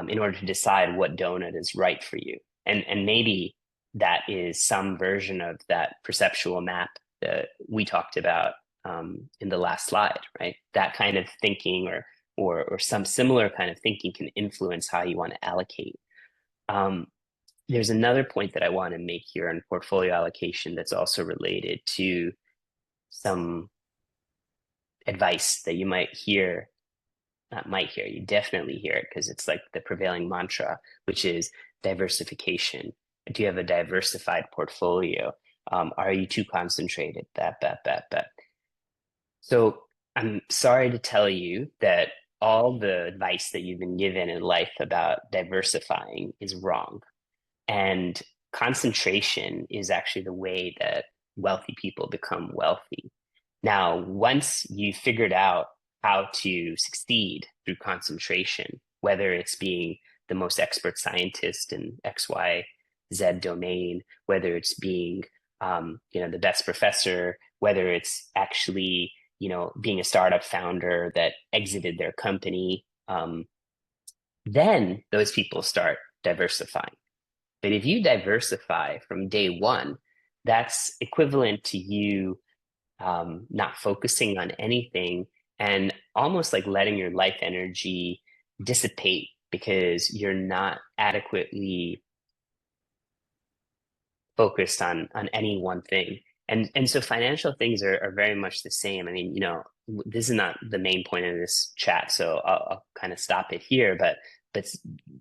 in order to decide what donut is right for you. And maybe that is some version of that perceptual map that we talked about in the last slide, right? That kind of thinking or some similar kind of thinking can influence how you want to allocate. There's another point that I want to make here on portfolio allocation that's also related to some advice that you might hear. Not might hear, you definitely hear it, because it's like the prevailing mantra, which is diversification. Do you have a diversified portfolio? Are you too concentrated? That. So I'm sorry to tell you that all the advice that you've been given in life about diversifying is wrong. And concentration is actually the way that wealthy people become wealthy. Now, once you've figured out how to succeed through concentration, whether it's being the most expert scientist in XYZ domain, whether it's being the best professor, whether it's actually being a startup founder that exited their company, then those people start diversifying. But if you diversify from day one, that's equivalent to you not focusing on anything and almost like letting your life energy dissipate because you're not adequately focused on any one thing. And so financial things are very much the same. I mean, this is not the main point of this chat, so I'll kind of stop it here. But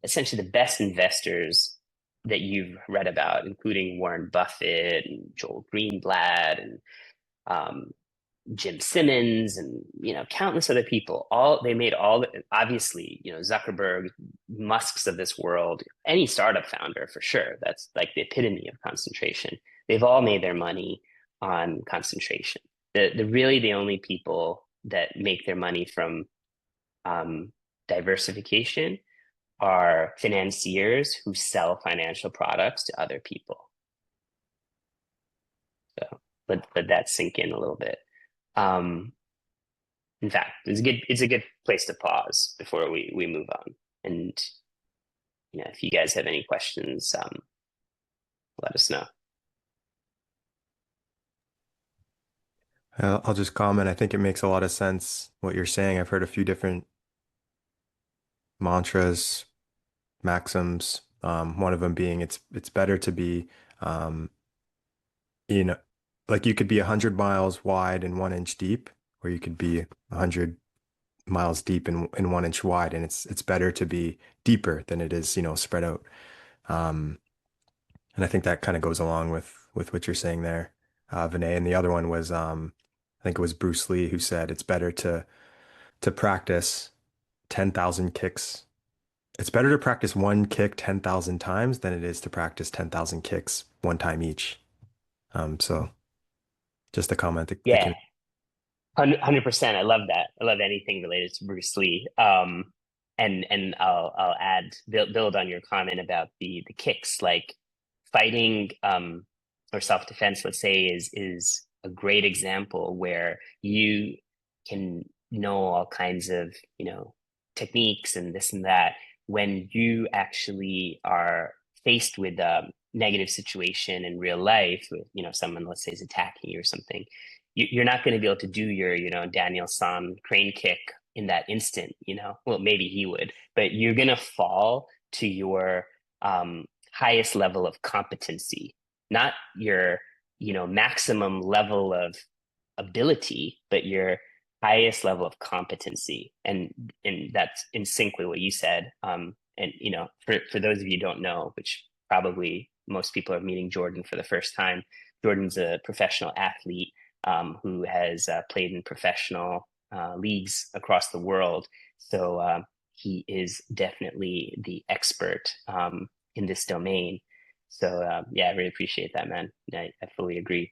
essentially the best investors that you've read about, including Warren Buffett and Joel Greenblatt and Jim Simmons and countless other people, obviously Zuckerberg, Musk's of this world, any startup founder for sure, that's like the epitome of concentration. They've all made their money on concentration. The only people that make their money from diversification are financiers who sell financial products to other people. So let that sink in a little bit. In fact, it's a good place to pause before we move on. And if you guys have any questions, let us know. I'll just comment. I think it makes a lot of sense what you're saying. I've heard a few different mantras, maxims. One of them being it's better to be, um, you know, like you could be 100 miles wide and 1 inch deep, or you could be 100 miles deep and 1 inch wide, and it's better to be deeper than it is, spread out. And I think that kind of goes along with what you're saying there, Vinay. And the other one was, I think it was Bruce Lee who said it's better to practice 10,000 kicks. It's better to practice one kick 10,000 times than it is to practice 10,000 kicks one time each. So just a comment that Yeah, came. 100%. I love that. I love anything related to Bruce Lee. And I'll add build on your comment about the kicks. Like fighting or self-defense, let's say, is a great example where you can know all kinds of techniques and this and that. When you actually are faced with a negative situation in real life, with someone, let's say, is attacking you or something, you're not going to be able to do your Daniel-san crane kick in that instant. Well, maybe he would, but you're going to fall to your highest level of competency, not your maximum level of ability, but your highest level of competency. And that's in sync with what you said. And for those of you who don't know, which probably most people are meeting Jordan for the first time, Jordan's a professional athlete who has played in professional leagues across the world. So he is definitely the expert in this domain. So yeah, I really appreciate that, man. I fully agree.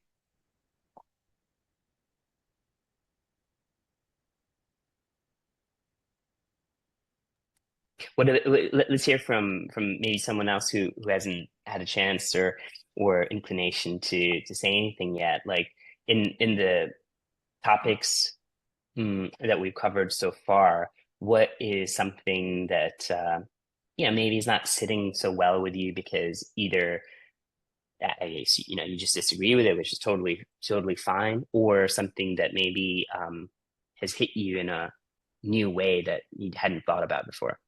Let's hear from maybe someone else who hasn't had a chance or inclination to say anything yet. Like in the topics that we've covered so far, what is something that maybe is not sitting so well with you because either you just disagree with it, which is totally fine, or something that maybe has hit you in a new way that you hadn't thought about before?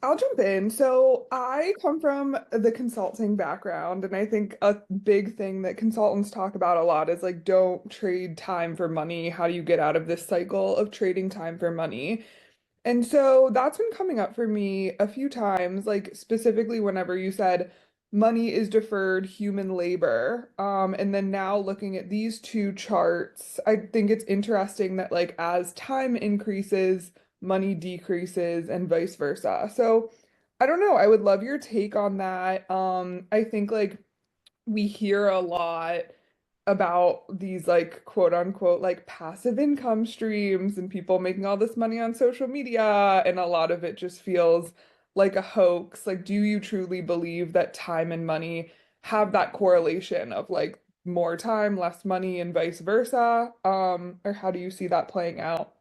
I'll jump in. So I come from the consulting background, and I think a big thing that consultants talk about a lot is like, don't trade time for money. How do you get out of this cycle of trading time for money? And so that's been coming up for me a few times, like specifically whenever you said money is deferred human labor. And then now looking at these two charts, I think it's interesting that like as time increases, money decreases and vice versa. So I don't know, I would love your take on that. I think like we hear a lot about these like quote unquote like passive income streams and people making all this money on social media, and a lot of it just feels like a hoax. Like, do you truly believe that time and money have that correlation of like more time, less money, and vice versa? Or how do you see that playing out?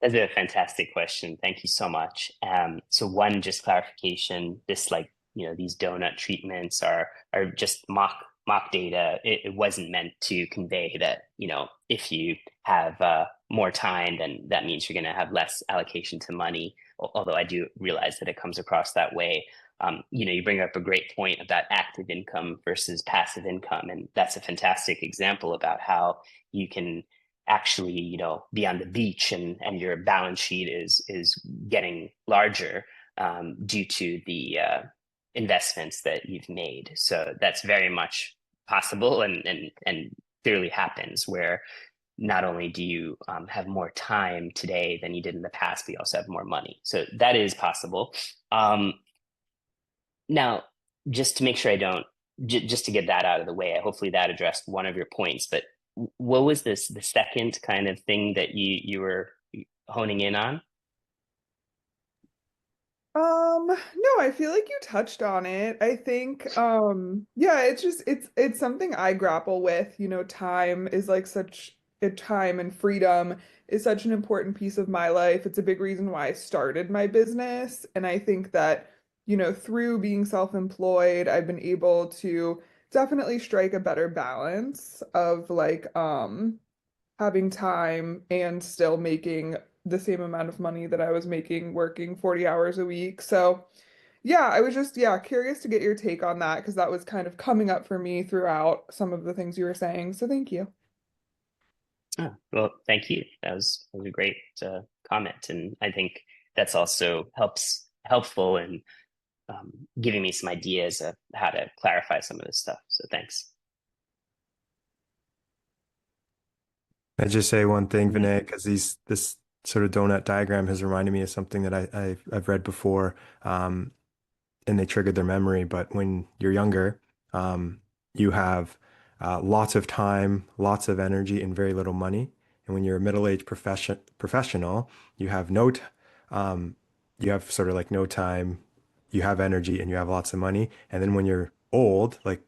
That's a fantastic question. Thank you so much. So one, just clarification, this these donut treatments are just mock data. It wasn't meant to convey that, if you have more time, then that means you're going to have less allocation to money. Although I do realize that it comes across that way. You bring up a great point about active income versus passive income. And that's a fantastic example about how you can actually be on the beach and your balance sheet is getting larger due to the investments that you've made. So that's very much possible and clearly happens, where not only do you have more time today than you did in the past, but you also have more money. So that is possible. Now, just to make sure I don't, just to get that out of the way, hopefully that addressed one of your points, but what was the second kind of thing that you were honing in on? No, I feel like you touched on it. I think, yeah, it's just it's something I grapple with. You know, time is like such a time and freedom is such an important piece of my life. It's a big reason why I started my business. And I think that, you know, through being self-employed, I've been able to definitely strike a better balance of like, having time and still making the same amount of money that I was making working 40 hours a week. So, yeah, I was just, yeah, curious to get your take on that because that was kind of coming up for me throughout some of the things you were saying. So, thank you. Oh, well, thank you. That was a great comment, and I think that's also helpful in giving me some ideas of how to clarify some of this stuff. So thanks. I just say one thing, Vinay, because this sort of donut diagram has reminded me of something that I've read before, and they triggered their memory. But when you're younger, you have lots of time, lots of energy, and very little money. And when you're a middle-aged professional, you have um, you have sort of like no time, you have energy, and you have lots of money. And then when you're old, like,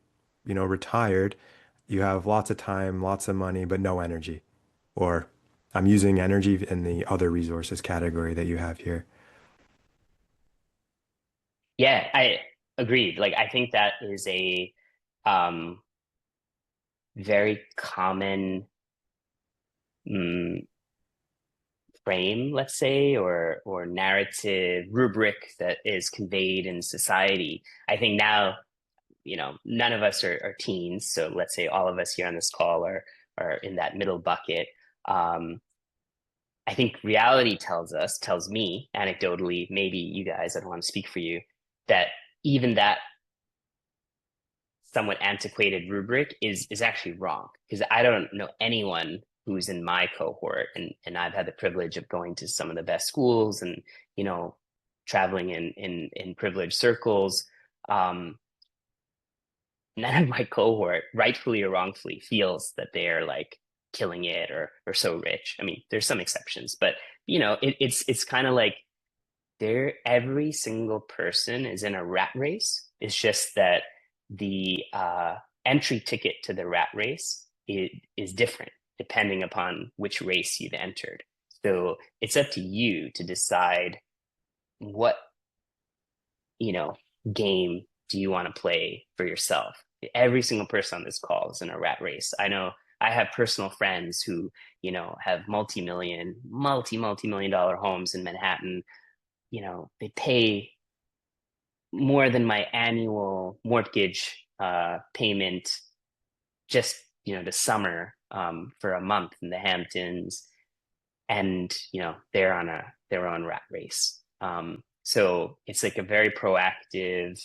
retired, you have lots of time, lots of money, but no energy. Or I'm using energy in the other resources category that you have here. Yeah, I agreed. Like, I think that is a um, very common mm, frame, let's say, or narrative rubric that is conveyed in society. I think now, none of us are teens, so let's say all of us here on this call are in that middle bucket. Um, I think reality tells me anecdotally, maybe you guys, I don't want to speak for you, that even that somewhat antiquated rubric is actually wrong, because I don't know anyone who's in my cohort, and I've had the privilege of going to some of the best schools and traveling in privileged circles. Um, None of my cohort, rightfully or wrongfully, feels that they're like killing it or so rich. I mean, there's some exceptions, but it's kind of like every single person is in a rat race. It's just that the entry ticket to the rat race is different depending upon which race you've entered. So it's up to you to decide what game do you want to play for yourself. Every single person on this call is in a rat race. I know I have personal friends who have multi-million dollar homes in Manhattan. They pay more than my annual mortgage payment just the summer for a month in the Hamptons, and they're on their own rat race. So it's like a very proactive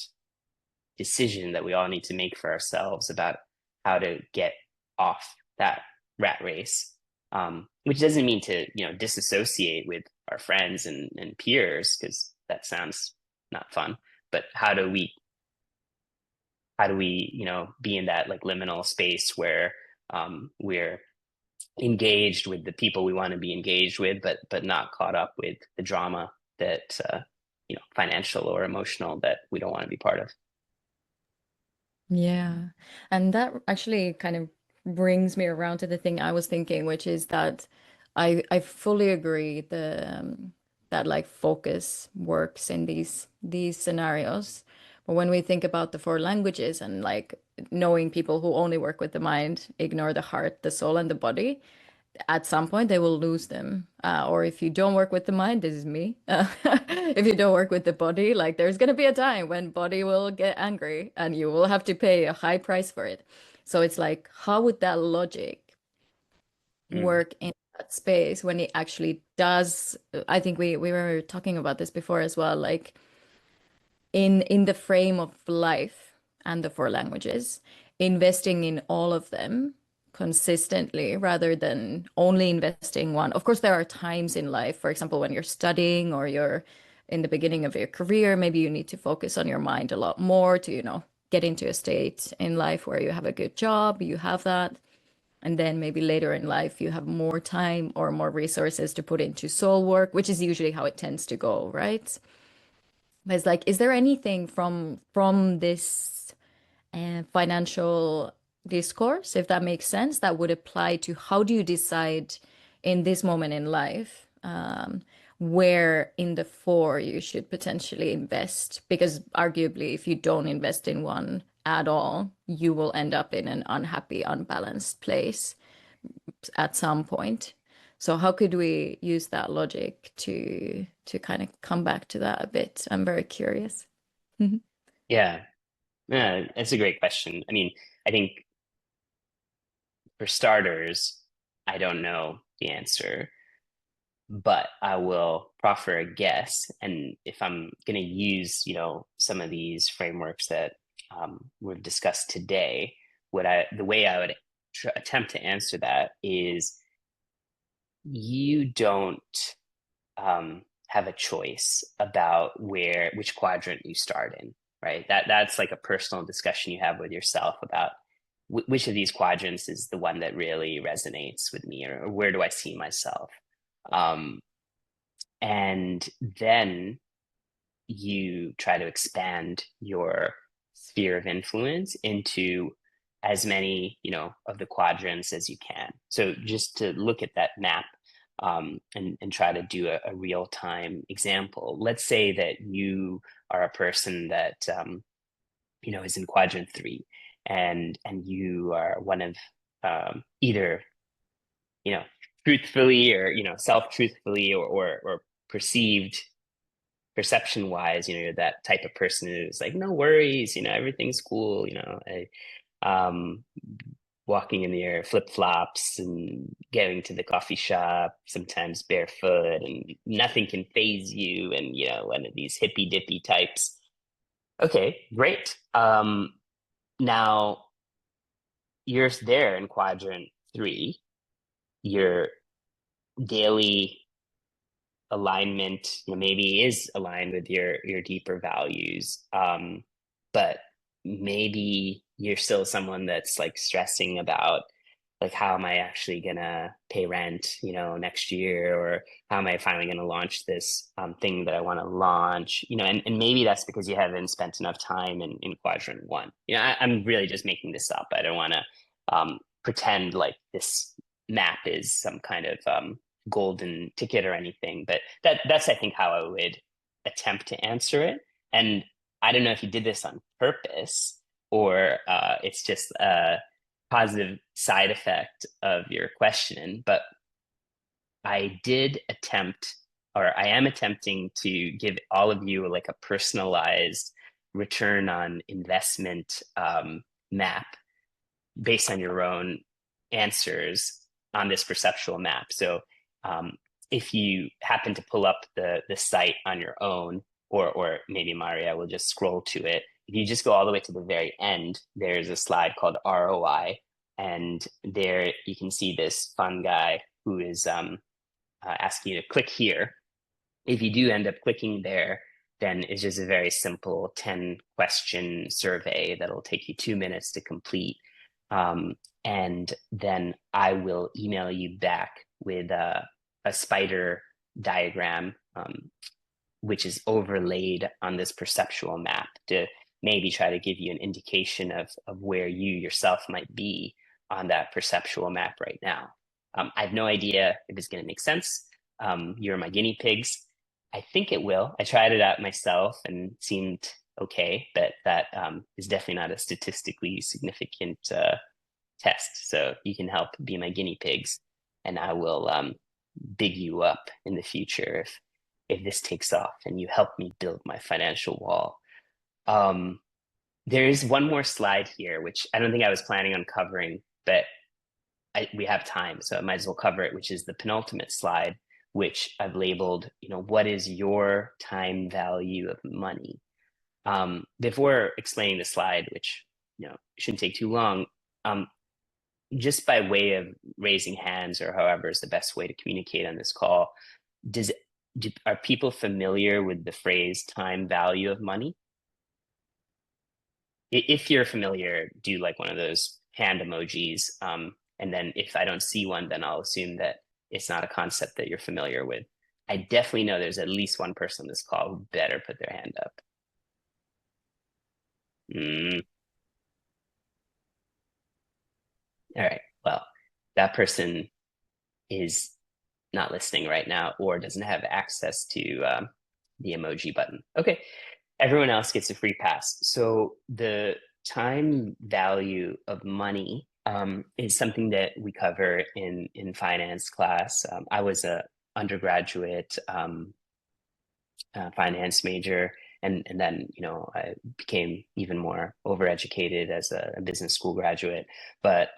decision that we all need to make for ourselves about how to get off that rat race. Which doesn't mean to disassociate with our friends and peers, because that sounds not fun. But how do we be in that like liminal space where we're engaged with the people we want to be engaged with, but not caught up with the drama that financial or emotional, that we don't want to be part of. Yeah. And that actually kind of brings me around to the thing I was thinking, which is that I fully agree that like focus works in these scenarios. But when we think about the four languages and like knowing people who only work with the mind, ignore the heart, the soul, and the body, at some point they will lose them. Or if you don't work with the mind, this is me. If you don't work with the body, like there's going to be a time when body will get angry and you will have to pay a high price for it. So it's like, how would that logic Mm. work in that space when it actually does? I think we were talking about this before as well, like in the frame of life and the four languages, investing in all of them consistently rather than only investing one. Of course, there are times in life, for example, when you're studying or you're in the beginning of your career, maybe you need to focus on your mind a lot more to, get into a state in life where you have a good job, you have that. And then maybe later in life, you have more time or more resources to put into soul work, which is usually how it tends to go, right? But it's like, is there anything from this financial discourse, if that makes sense, that would apply to how do you decide in this moment in life, where in the four you should potentially invest? Because arguably, if you don't invest in one at all, you will end up in an unhappy, unbalanced place at some point. So how could we use that logic to kind of come back to that a bit? I'm very curious. Yeah, yeah, that's a great question. I mean, I think for starters, I don't know the answer, but I will proffer a guess. And if I'm going to use, some of these frameworks that we've discussed today, the way I would attempt to answer that is you don't have a choice about which quadrant you start in, right? That's like a personal discussion you have with yourself about which of these quadrants is the one that really resonates with me, or where do I see myself? And then you try to expand your sphere of influence into as many, of the quadrants as you can. So just to look at that map, and try to do a real-time example. Let's say that you are a person that is in quadrant 3, and you are one of either truthfully or self-truthfully or perceived perception wise, you're that type of person who's like, no worries, everything's cool, walking in the air, flip-flops, and going to the coffee shop, sometimes barefoot, and nothing can phase you, and one of these hippy dippy types. Okay, great. Now you're there in quadrant 3. Your daily alignment maybe is aligned with your deeper values, but maybe you're still someone that's like stressing about like, how am I actually gonna pay rent next year, or how am I finally gonna launch this thing that I want to launch, and maybe that's because you haven't spent enough time in quadrant 1. I'm really just making this up. I don't want to pretend like this map is some kind of golden ticket or anything, but that's I think how I would attempt to answer it. And I don't know if you did this on purpose, or it's just a positive side effect of your question, but I did attempt, or I am attempting to give all of you like a personalized return on investment map based on your own answers on this perceptual map. So if you happen to pull up the site on your own, or maybe Maaria will just scroll to it. If you just go all the way to the very end, there's a slide called ROI, and there you can see this fun guy who is asking you to click here. If you do end up clicking there, then it's just a very simple 10-question survey that'll take you 2 minutes to complete. And then I will email you back with a spider diagram, which is overlaid on this perceptual map to maybe try to give you an indication of where you yourself might be on that perceptual map right now. I have no idea if it's going to make sense. You're my guinea pigs. I think it will. I tried it out myself and seemed okay, but that is definitely not a statistically significant test. So you can help be my guinea pigs, and I will big you up in the future if this takes off and you help me build my financial wall. There is one more slide here, which I don't think I was planning on covering, but we have time, so I might as well cover it, which is the penultimate slide, which I've labeled, what is your time value of money? Before explaining the slide, which shouldn't take too long, just by way of raising hands, or however is the best way to communicate on this call, are people familiar with the phrase time value of money? If you're familiar, do like one of those hand emojis. And then if I don't see one, then I'll assume that it's not a concept that you're familiar with. I definitely know there's at least one person on this call who better put their hand up. All right, well, that person is not listening right now or doesn't have access to the emoji button. Okay, everyone else gets a free pass. So the time value of money is something that we cover in finance class. I was a undergraduate finance major, and then I became even more overeducated as a business school graduate. But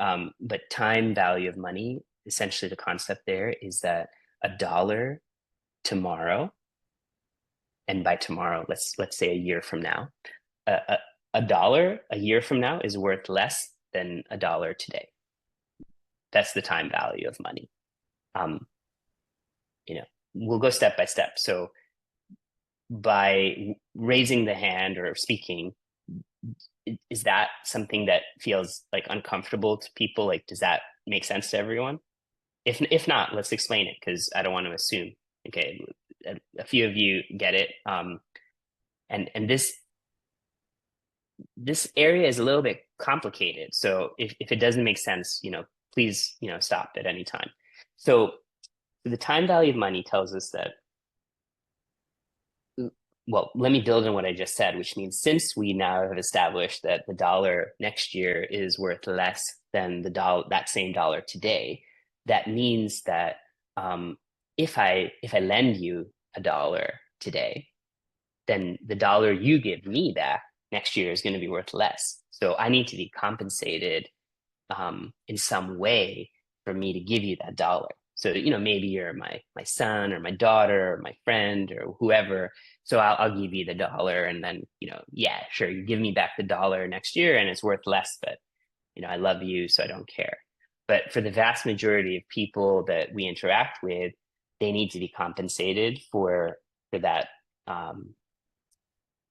time value of money, essentially the concept there is that $1 tomorrow, and by tomorrow let's say a year from now, a dollar a year from now is worth less than $1 today. That's the time value of money. We'll go step by step. So by raising the hand or speaking, is that something that feels like uncomfortable to people? Like, does that make sense to everyone? If not, let's explain it, because I don't want to assume. Okay, a few of you get it. And this area is a little bit complicated. So if it doesn't make sense, please, stop at any time. So the time value of money tells us that, well, let me build on what I just said, which means since we now have established that the dollar next year is worth less than that same dollar today, that means that if I lend you $1 today, then the dollar you give me back next year is going to be worth less. So I need to be compensated in some way for me to give you that dollar. So maybe you're my son or my daughter or my friend or whoever. So I'll give you the $1, and then yeah, sure, you give me back the $1 next year, and it's worth less, but I love you, so I don't care. But for the vast majority of people that we interact with, they need to be compensated for that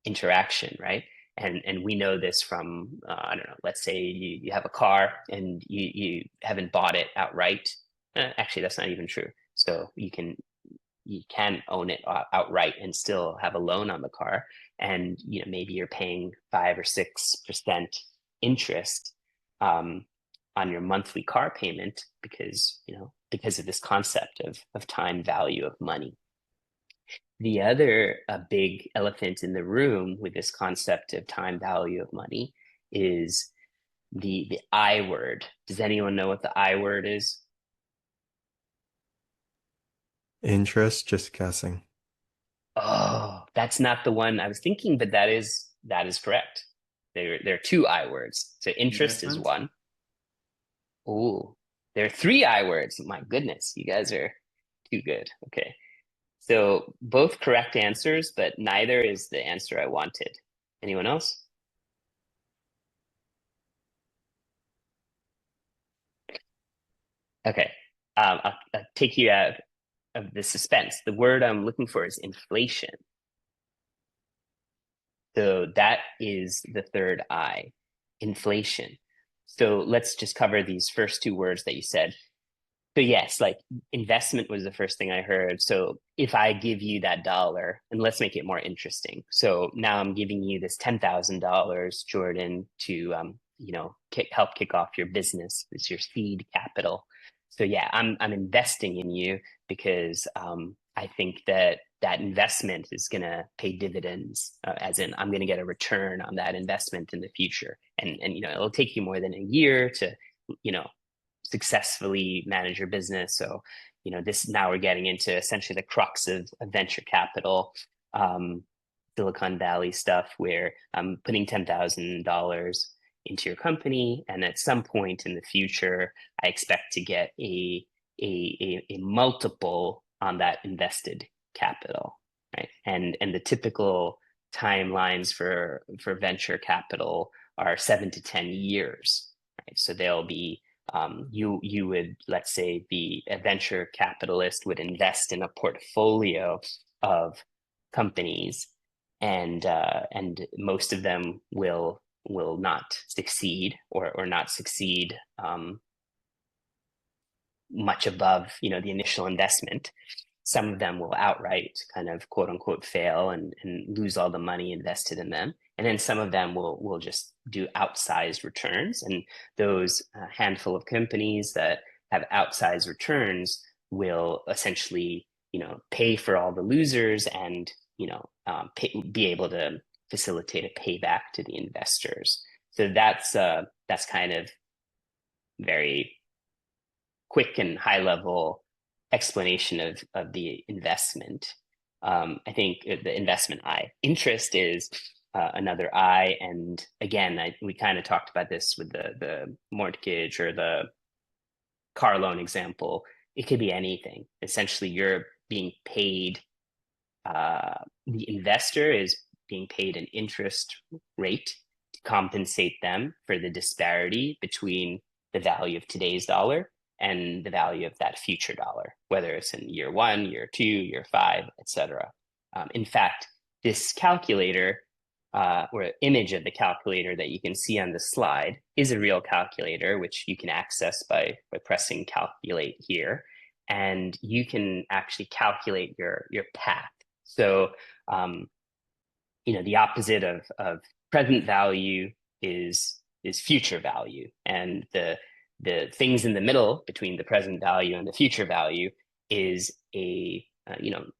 interaction, right? And we know this from I don't know, let's say you have a car and you haven't bought it outright. Actually, that's not even true. So you can own it outright and still have a loan on the car, and maybe you're paying 5 or 6% interest on your monthly car payment because of this concept of time value of money. The other big elephant in the room with this concept of time value of money is the I word. Does anyone know what the I word is? Interest, just guessing. Oh, that's not the one I was thinking, but that is correct. There are 2 I words. So interest is one. Oh, there are 3 I words. My goodness, you guys are too good. Okay. So both correct answers, but neither is the answer I wanted. Anyone else? Okay. I'll take you out of the suspense. The word I'm looking for is inflation. So that is the third I, inflation. So let's just cover these first 2 words that you said. So yes, like investment was the first thing I heard. So if I give you that $1, and let's make it more interesting. So now I'm giving you this $10,000, Jordan, to help kick off your business. It's your seed capital. So yeah, I'm investing in you because I think that investment is going to pay dividends, as in I'm going to get a return on that investment in the future. And it'll take you more than a year to successfully manage your business. So now we're getting into essentially the crux of venture capital, Silicon Valley stuff, where I'm putting $10,000 into your company, and at some point in the future I expect to get a multiple on that invested capital, right? And the typical timelines for venture capital are 7 to 10 years, right? So they'll be you would, let's say, be a venture capitalist, would invest in a portfolio of companies, and most of them will not succeed or not succeed much above the initial investment. Some of them will outright kind of quote unquote fail and lose all the money invested in them. And then some of them will just do outsized returns. And those handful of companies that have outsized returns will essentially, pay for all the losers and, be able to facilitate a payback to the investors. So that's kind of very quick and high level explanation of the investment. I think the investment I. Interest is another I. And again, we kind of talked about this with the mortgage or the car loan example. It could be anything. Essentially, you're being paid, the investor is being paid an interest rate to compensate them for the disparity between the value of today's dollar and the value of that future dollar, whether it's in year 1, year 2, year 5, etc. In fact, this calculator or image of the calculator that you can see on the slide is a real calculator, which you can access by pressing calculate here. And you can actually calculate your path. So, the opposite of present value is future value. And the things in the middle between the present value and the future value is a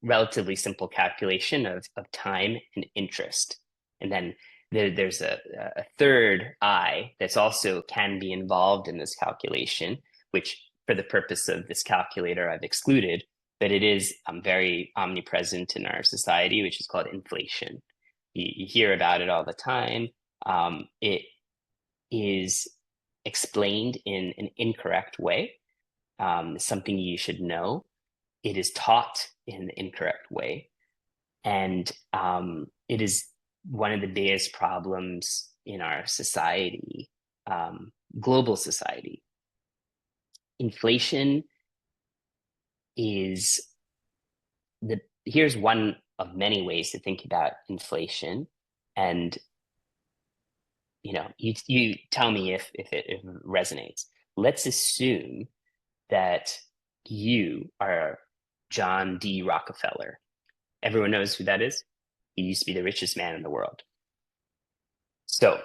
relatively simple calculation of time and interest. And then there's a third I that's also can be involved in this calculation, which for the purpose of this calculator I've excluded, but it is very omnipresent in our society, which is called inflation. You hear about it all the time. It is explained in an incorrect way, something you should know. It is taught in the incorrect way. And it is one of the biggest problems in our society, global society. Inflation is here's one of many ways to think about inflation. And you tell me if it resonates. Let's assume that you are John D. Rockefeller. Everyone knows who that is. He used to be the richest man in the world. So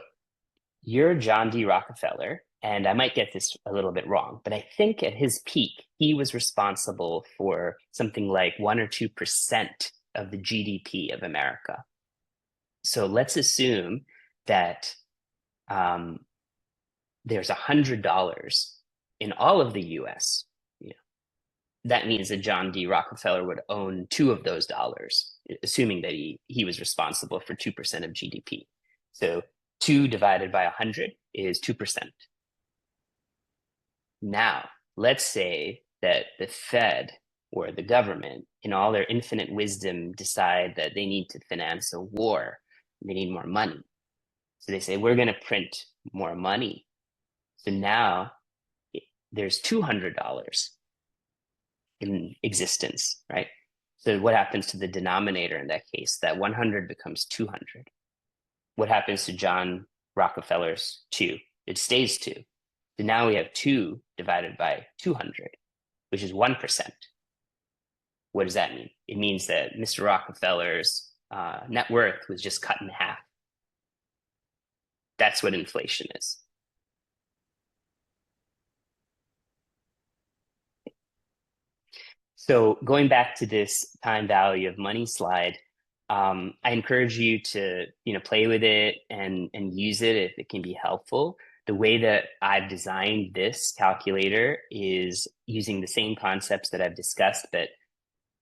you're John D. Rockefeller, and I might get this a little bit wrong, but I think at his peak, he was responsible for something like 1 or 2% of the GDP of America. So let's assume that there's $100 in all of the US. That means that John D. Rockefeller would own 2 of those dollars, assuming that he was responsible for 2% of GDP. So 2 divided by 100 is 2%. Now, let's say that the Fed or the government, in all their infinite wisdom, decide that they need to finance a war. They need more money. So they say, we're going to print more money. So now there's $200 in existence, right? So what happens to the denominator in that case? That 100 becomes 200. What happens to John Rockefeller's 2? It stays 2. So now we have 2 divided by 200, which is 1%. What does that mean? It means that Mr. Rockefeller's net worth was just cut in half. That's what inflation is. So going back to this time value of money slide, I encourage you to play with it and use it if it can be helpful. The way that I've designed this calculator is using the same concepts that I've discussed, but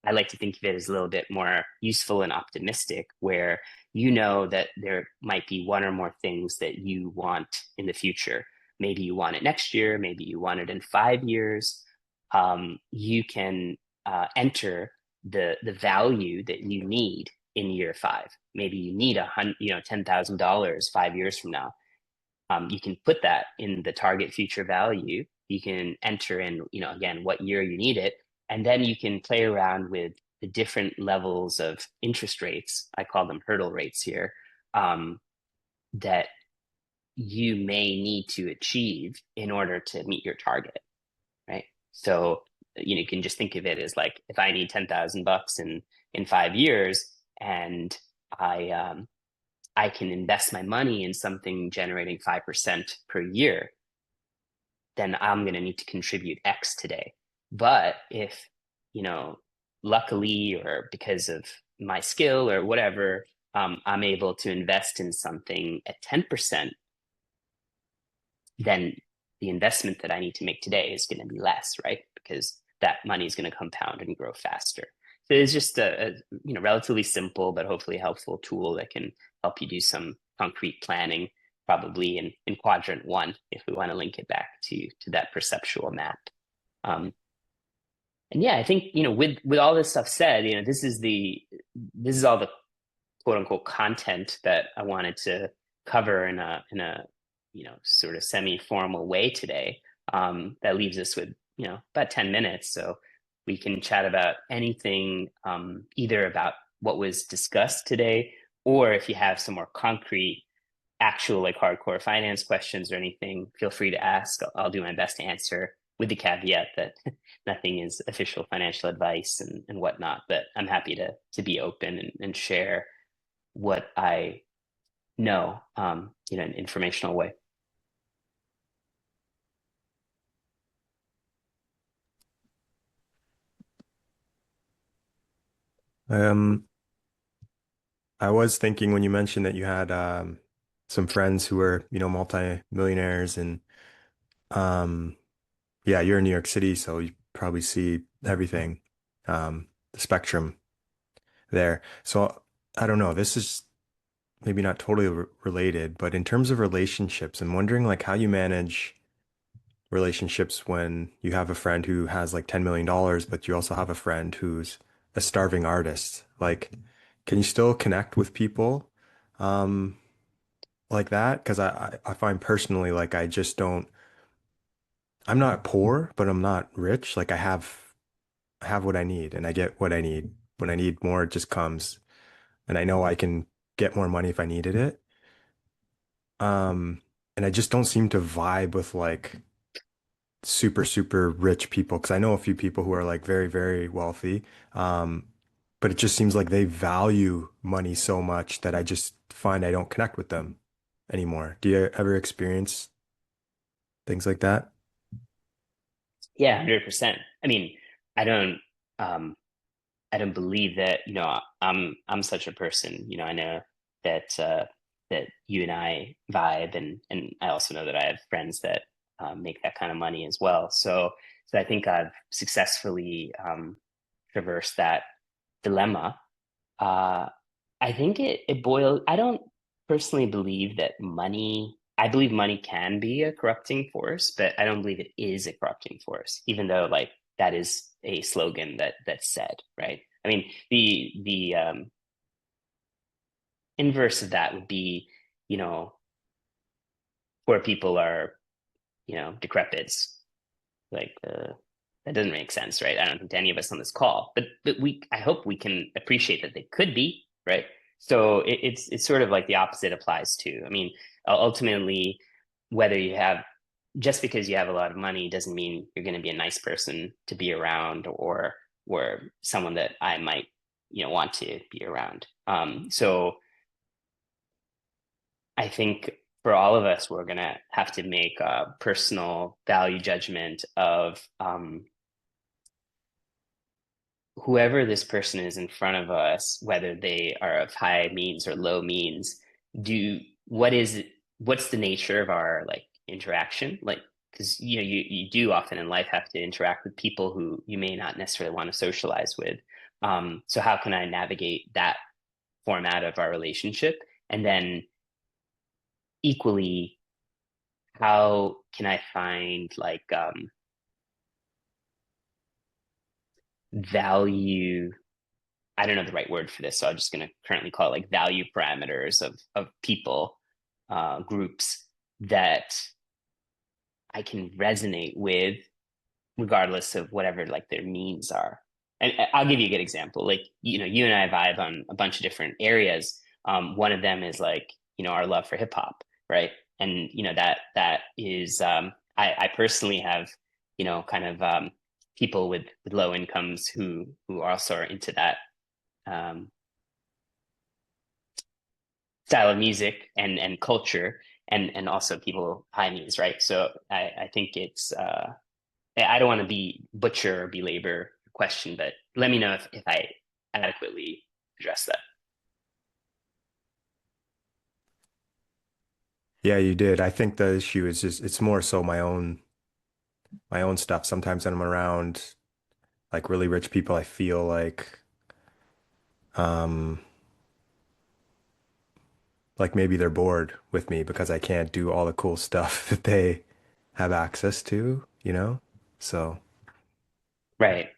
I like to think of it as a little bit more useful and optimistic, where that there might be 1 or more things that you want in the future. Maybe you want it next year, maybe you want it in 5 years. You can enter the value that you need in year 5. Maybe you need $10,000 5 years from now. You can put that in the target future value. You can enter in, again, what year you need it. And then you can play around with the different levels of interest rates. I call them hurdle rates here, that you may need to achieve in order to meet your target, right? So you can just think of it as like, if I need $10,000 in 5 years, and I can invest my money in something generating 5% per year, then I'm going to need to contribute X today. But if, luckily, or because of my skill or whatever, I'm able to invest in something at 10%, then the investment that I need to make today is going to be less, right? Because that money is going to compound and grow faster. So it's just a relatively simple but hopefully helpful tool that can help you do some concrete planning, probably in quadrant 1, if we want to link it back to that perceptual map. And yeah, I think with all this stuff said, this is all the quote unquote content that I wanted to cover in a sort of semi-formal way today. That leaves us with about 10 minutes, so we can chat about anything, either about what was discussed today, or if you have some more concrete, actual like hardcore finance questions or anything, feel free to ask. I'll do my best to answer, with the caveat that nothing is official financial advice and whatnot. But I'm happy to be open and share what I know, in an informational way. I was thinking when you mentioned that you had some friends who were, multi-millionaires, and yeah, you're in New York City, so you probably see everything, the spectrum there. So I don't know, this is maybe not totally related, but in terms of relationships, I'm wondering like how you manage relationships when you have a friend who has like $10 million, but you also have a friend who's a starving artist. Like, can you still connect with people um, like that? Because I find personally, like, I just don't, I'm not poor, but I'm not rich. Like, I have what I need and I get what I need. When I need more, it just comes. And I know I can get more money if I needed it. And I just don't seem to vibe with like super, super rich people, because I know a few people who are like very, very wealthy. Um, but it just seems like they value money so much that I just find I don't connect with them anymore. Do you ever experience things like that? Yeah, 100%. I mean, I don't um I don't believe that, I'm such a person. I know that that you and I vibe, and I also know that I have friends that make that kind of money as well. So I think I've successfully traversed that dilemma. Uh, I think it boils. I don't personally believe that money. I believe money can be a corrupting force, but I don't believe it is a corrupting force, even though like that is a slogan that's said, right? I mean, the inverse of that would be, you know, poor people are, decrepits. Like that doesn't make sense, right? I don't think to any of us on this call, but I hope we can appreciate that they could be, right? So it's sort of like the opposite applies too. I mean, ultimately, whether you have just because you have a lot of money doesn't mean you're going to be a nice person to be around, or someone that I might want to be around. So I think for all of us, we're going to have to make a personal value judgment of whoever this person is in front of us, whether they are of high means or low means. What's the nature of our like interaction? Like, because you do often in life have to interact with people who you may not necessarily want to socialize with. So how can I navigate that format of our relationship? And then equally, how can I find like value? I don't know the right word for this, so I'm just going to currently call it like value parameters of people, groups that I can resonate with, regardless of whatever like their means are. And I'll give you a good example. Like, you and I vibe on a bunch of different areas. One of them is like, our love for hip hop, right? And that is, I personally have, kind of people with low incomes who also are into that style of music and culture, and also people high needs, right? So I think it's I don't want to be butcher or belabor your question, but let me know if I adequately address that. Yeah, you did. I think the issue is just it's more so my own stuff. Sometimes when I'm around like really rich people, I feel um like maybe they're bored with me because I can't do all the cool stuff that they have access to, you know? So, Right.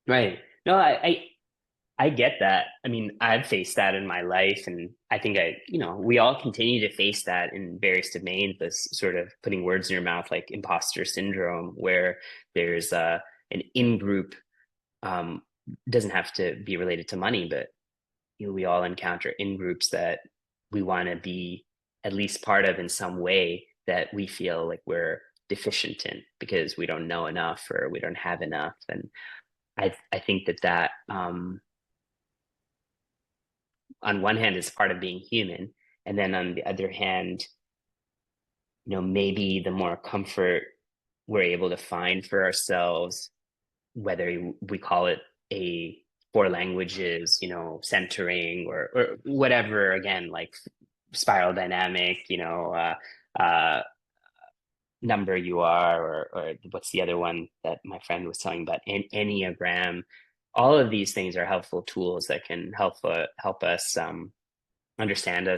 Right. No, I get that. I mean, I've faced that in my life, and I think we all continue to face that in various domains, this sort of putting words in your mouth, like imposter syndrome, where there's an in-group, um, doesn't have to be related to money, but we all encounter in-groups that we want to be at least part of in some way that we feel like we're deficient in because we don't know enough or we don't have enough. And I think that on one hand is part of being human, and then on the other hand, maybe the more comfort we're able to find for ourselves, whether we call it a four languages, centering or whatever, again, like spiral dynamic, number you are, or what's the other one that my friend was telling about, Enneagram. All of these things are helpful tools that can help us understand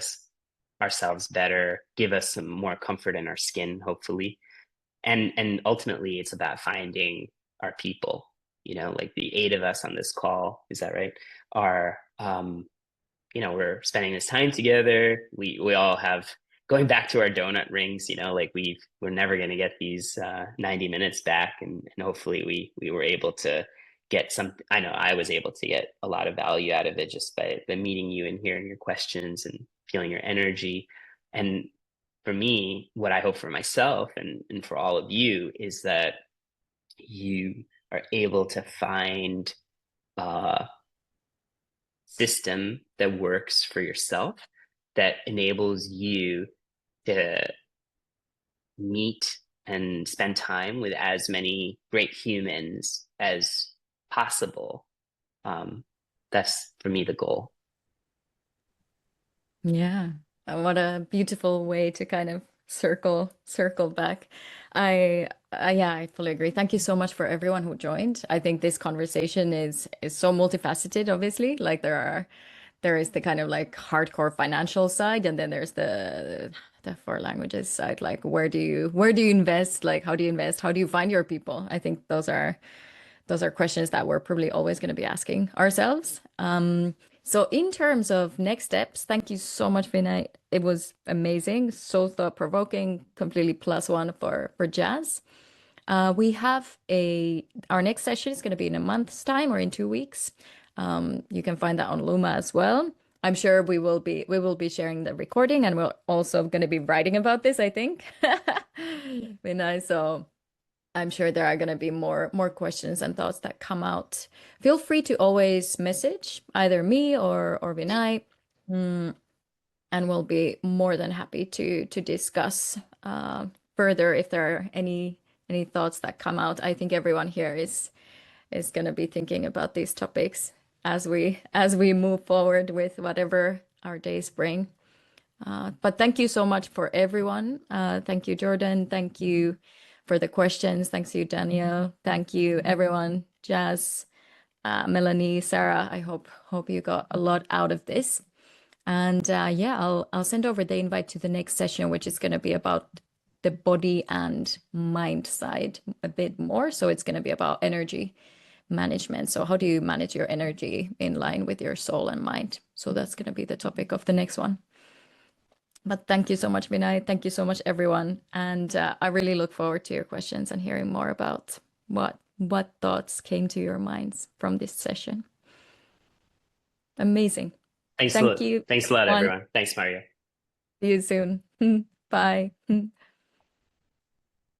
ourselves better, give us some more comfort in our skin, hopefully. And ultimately it's about finding our people, like the 8 of us on this call, is that right? Are we're spending this time together. We all have, going back to our donut rings, like we're never going to get these 90 minutes back, and hopefully we were able to get some. I know I was able to get a lot of value out of it just by the meeting you and hearing your questions and feeling your energy. And for me, what I hope for myself and for all of you is that you are able to find a system that works for yourself, that enables you to meet and spend time with as many great humans as possible. That's for me the goal. Yeah. What a beautiful way to kind of circle back. Yeah, I fully agree. Thank you so much for everyone who joined. I think this conversation is so multifaceted, obviously. Like there is the kind of like hardcore financial side, and then there's the four languages side. Like where do you invest? Like how do you invest? How do you find your people? I think those are questions that we're probably always going to be asking ourselves. So in terms of next steps, thank you so much, Vinay. It was amazing, so thought-provoking, completely +1 for jazz. We have our next session is going to be in a month's time or in 2 weeks. You can find that on Luma as well. I'm sure we will be sharing the recording, and we're also going to be writing about this, I think. Vinay, so I'm sure there are going to be more questions and thoughts that come out. Feel free to always message either me or Vinay, and we'll be more than happy to discuss further if there are any thoughts that come out. I think everyone here is going to be thinking about these topics as we move forward with whatever our days bring. But thank you so much for everyone. Thank you, Jordan. Thank you for the questions. Thanks to you, Daniel. Thank you, everyone. Jazz, Melanie, Sarah. I hope you got a lot out of this. And yeah, I'll send over the invite to the next session, which is going to be about the body and mind side a bit more. So it's going to be about energy management. So how do you manage your energy in line with your soul and mind? So that's going to be the topic of the next one. But thank you so much, Vinay. Thank you so much, everyone. And I really look forward to your questions and hearing more about what thoughts came to your minds from this session. Amazing. Thanks Thank you. Thanks a lot, everyone. Thanks, Maaria. See you soon. Bye.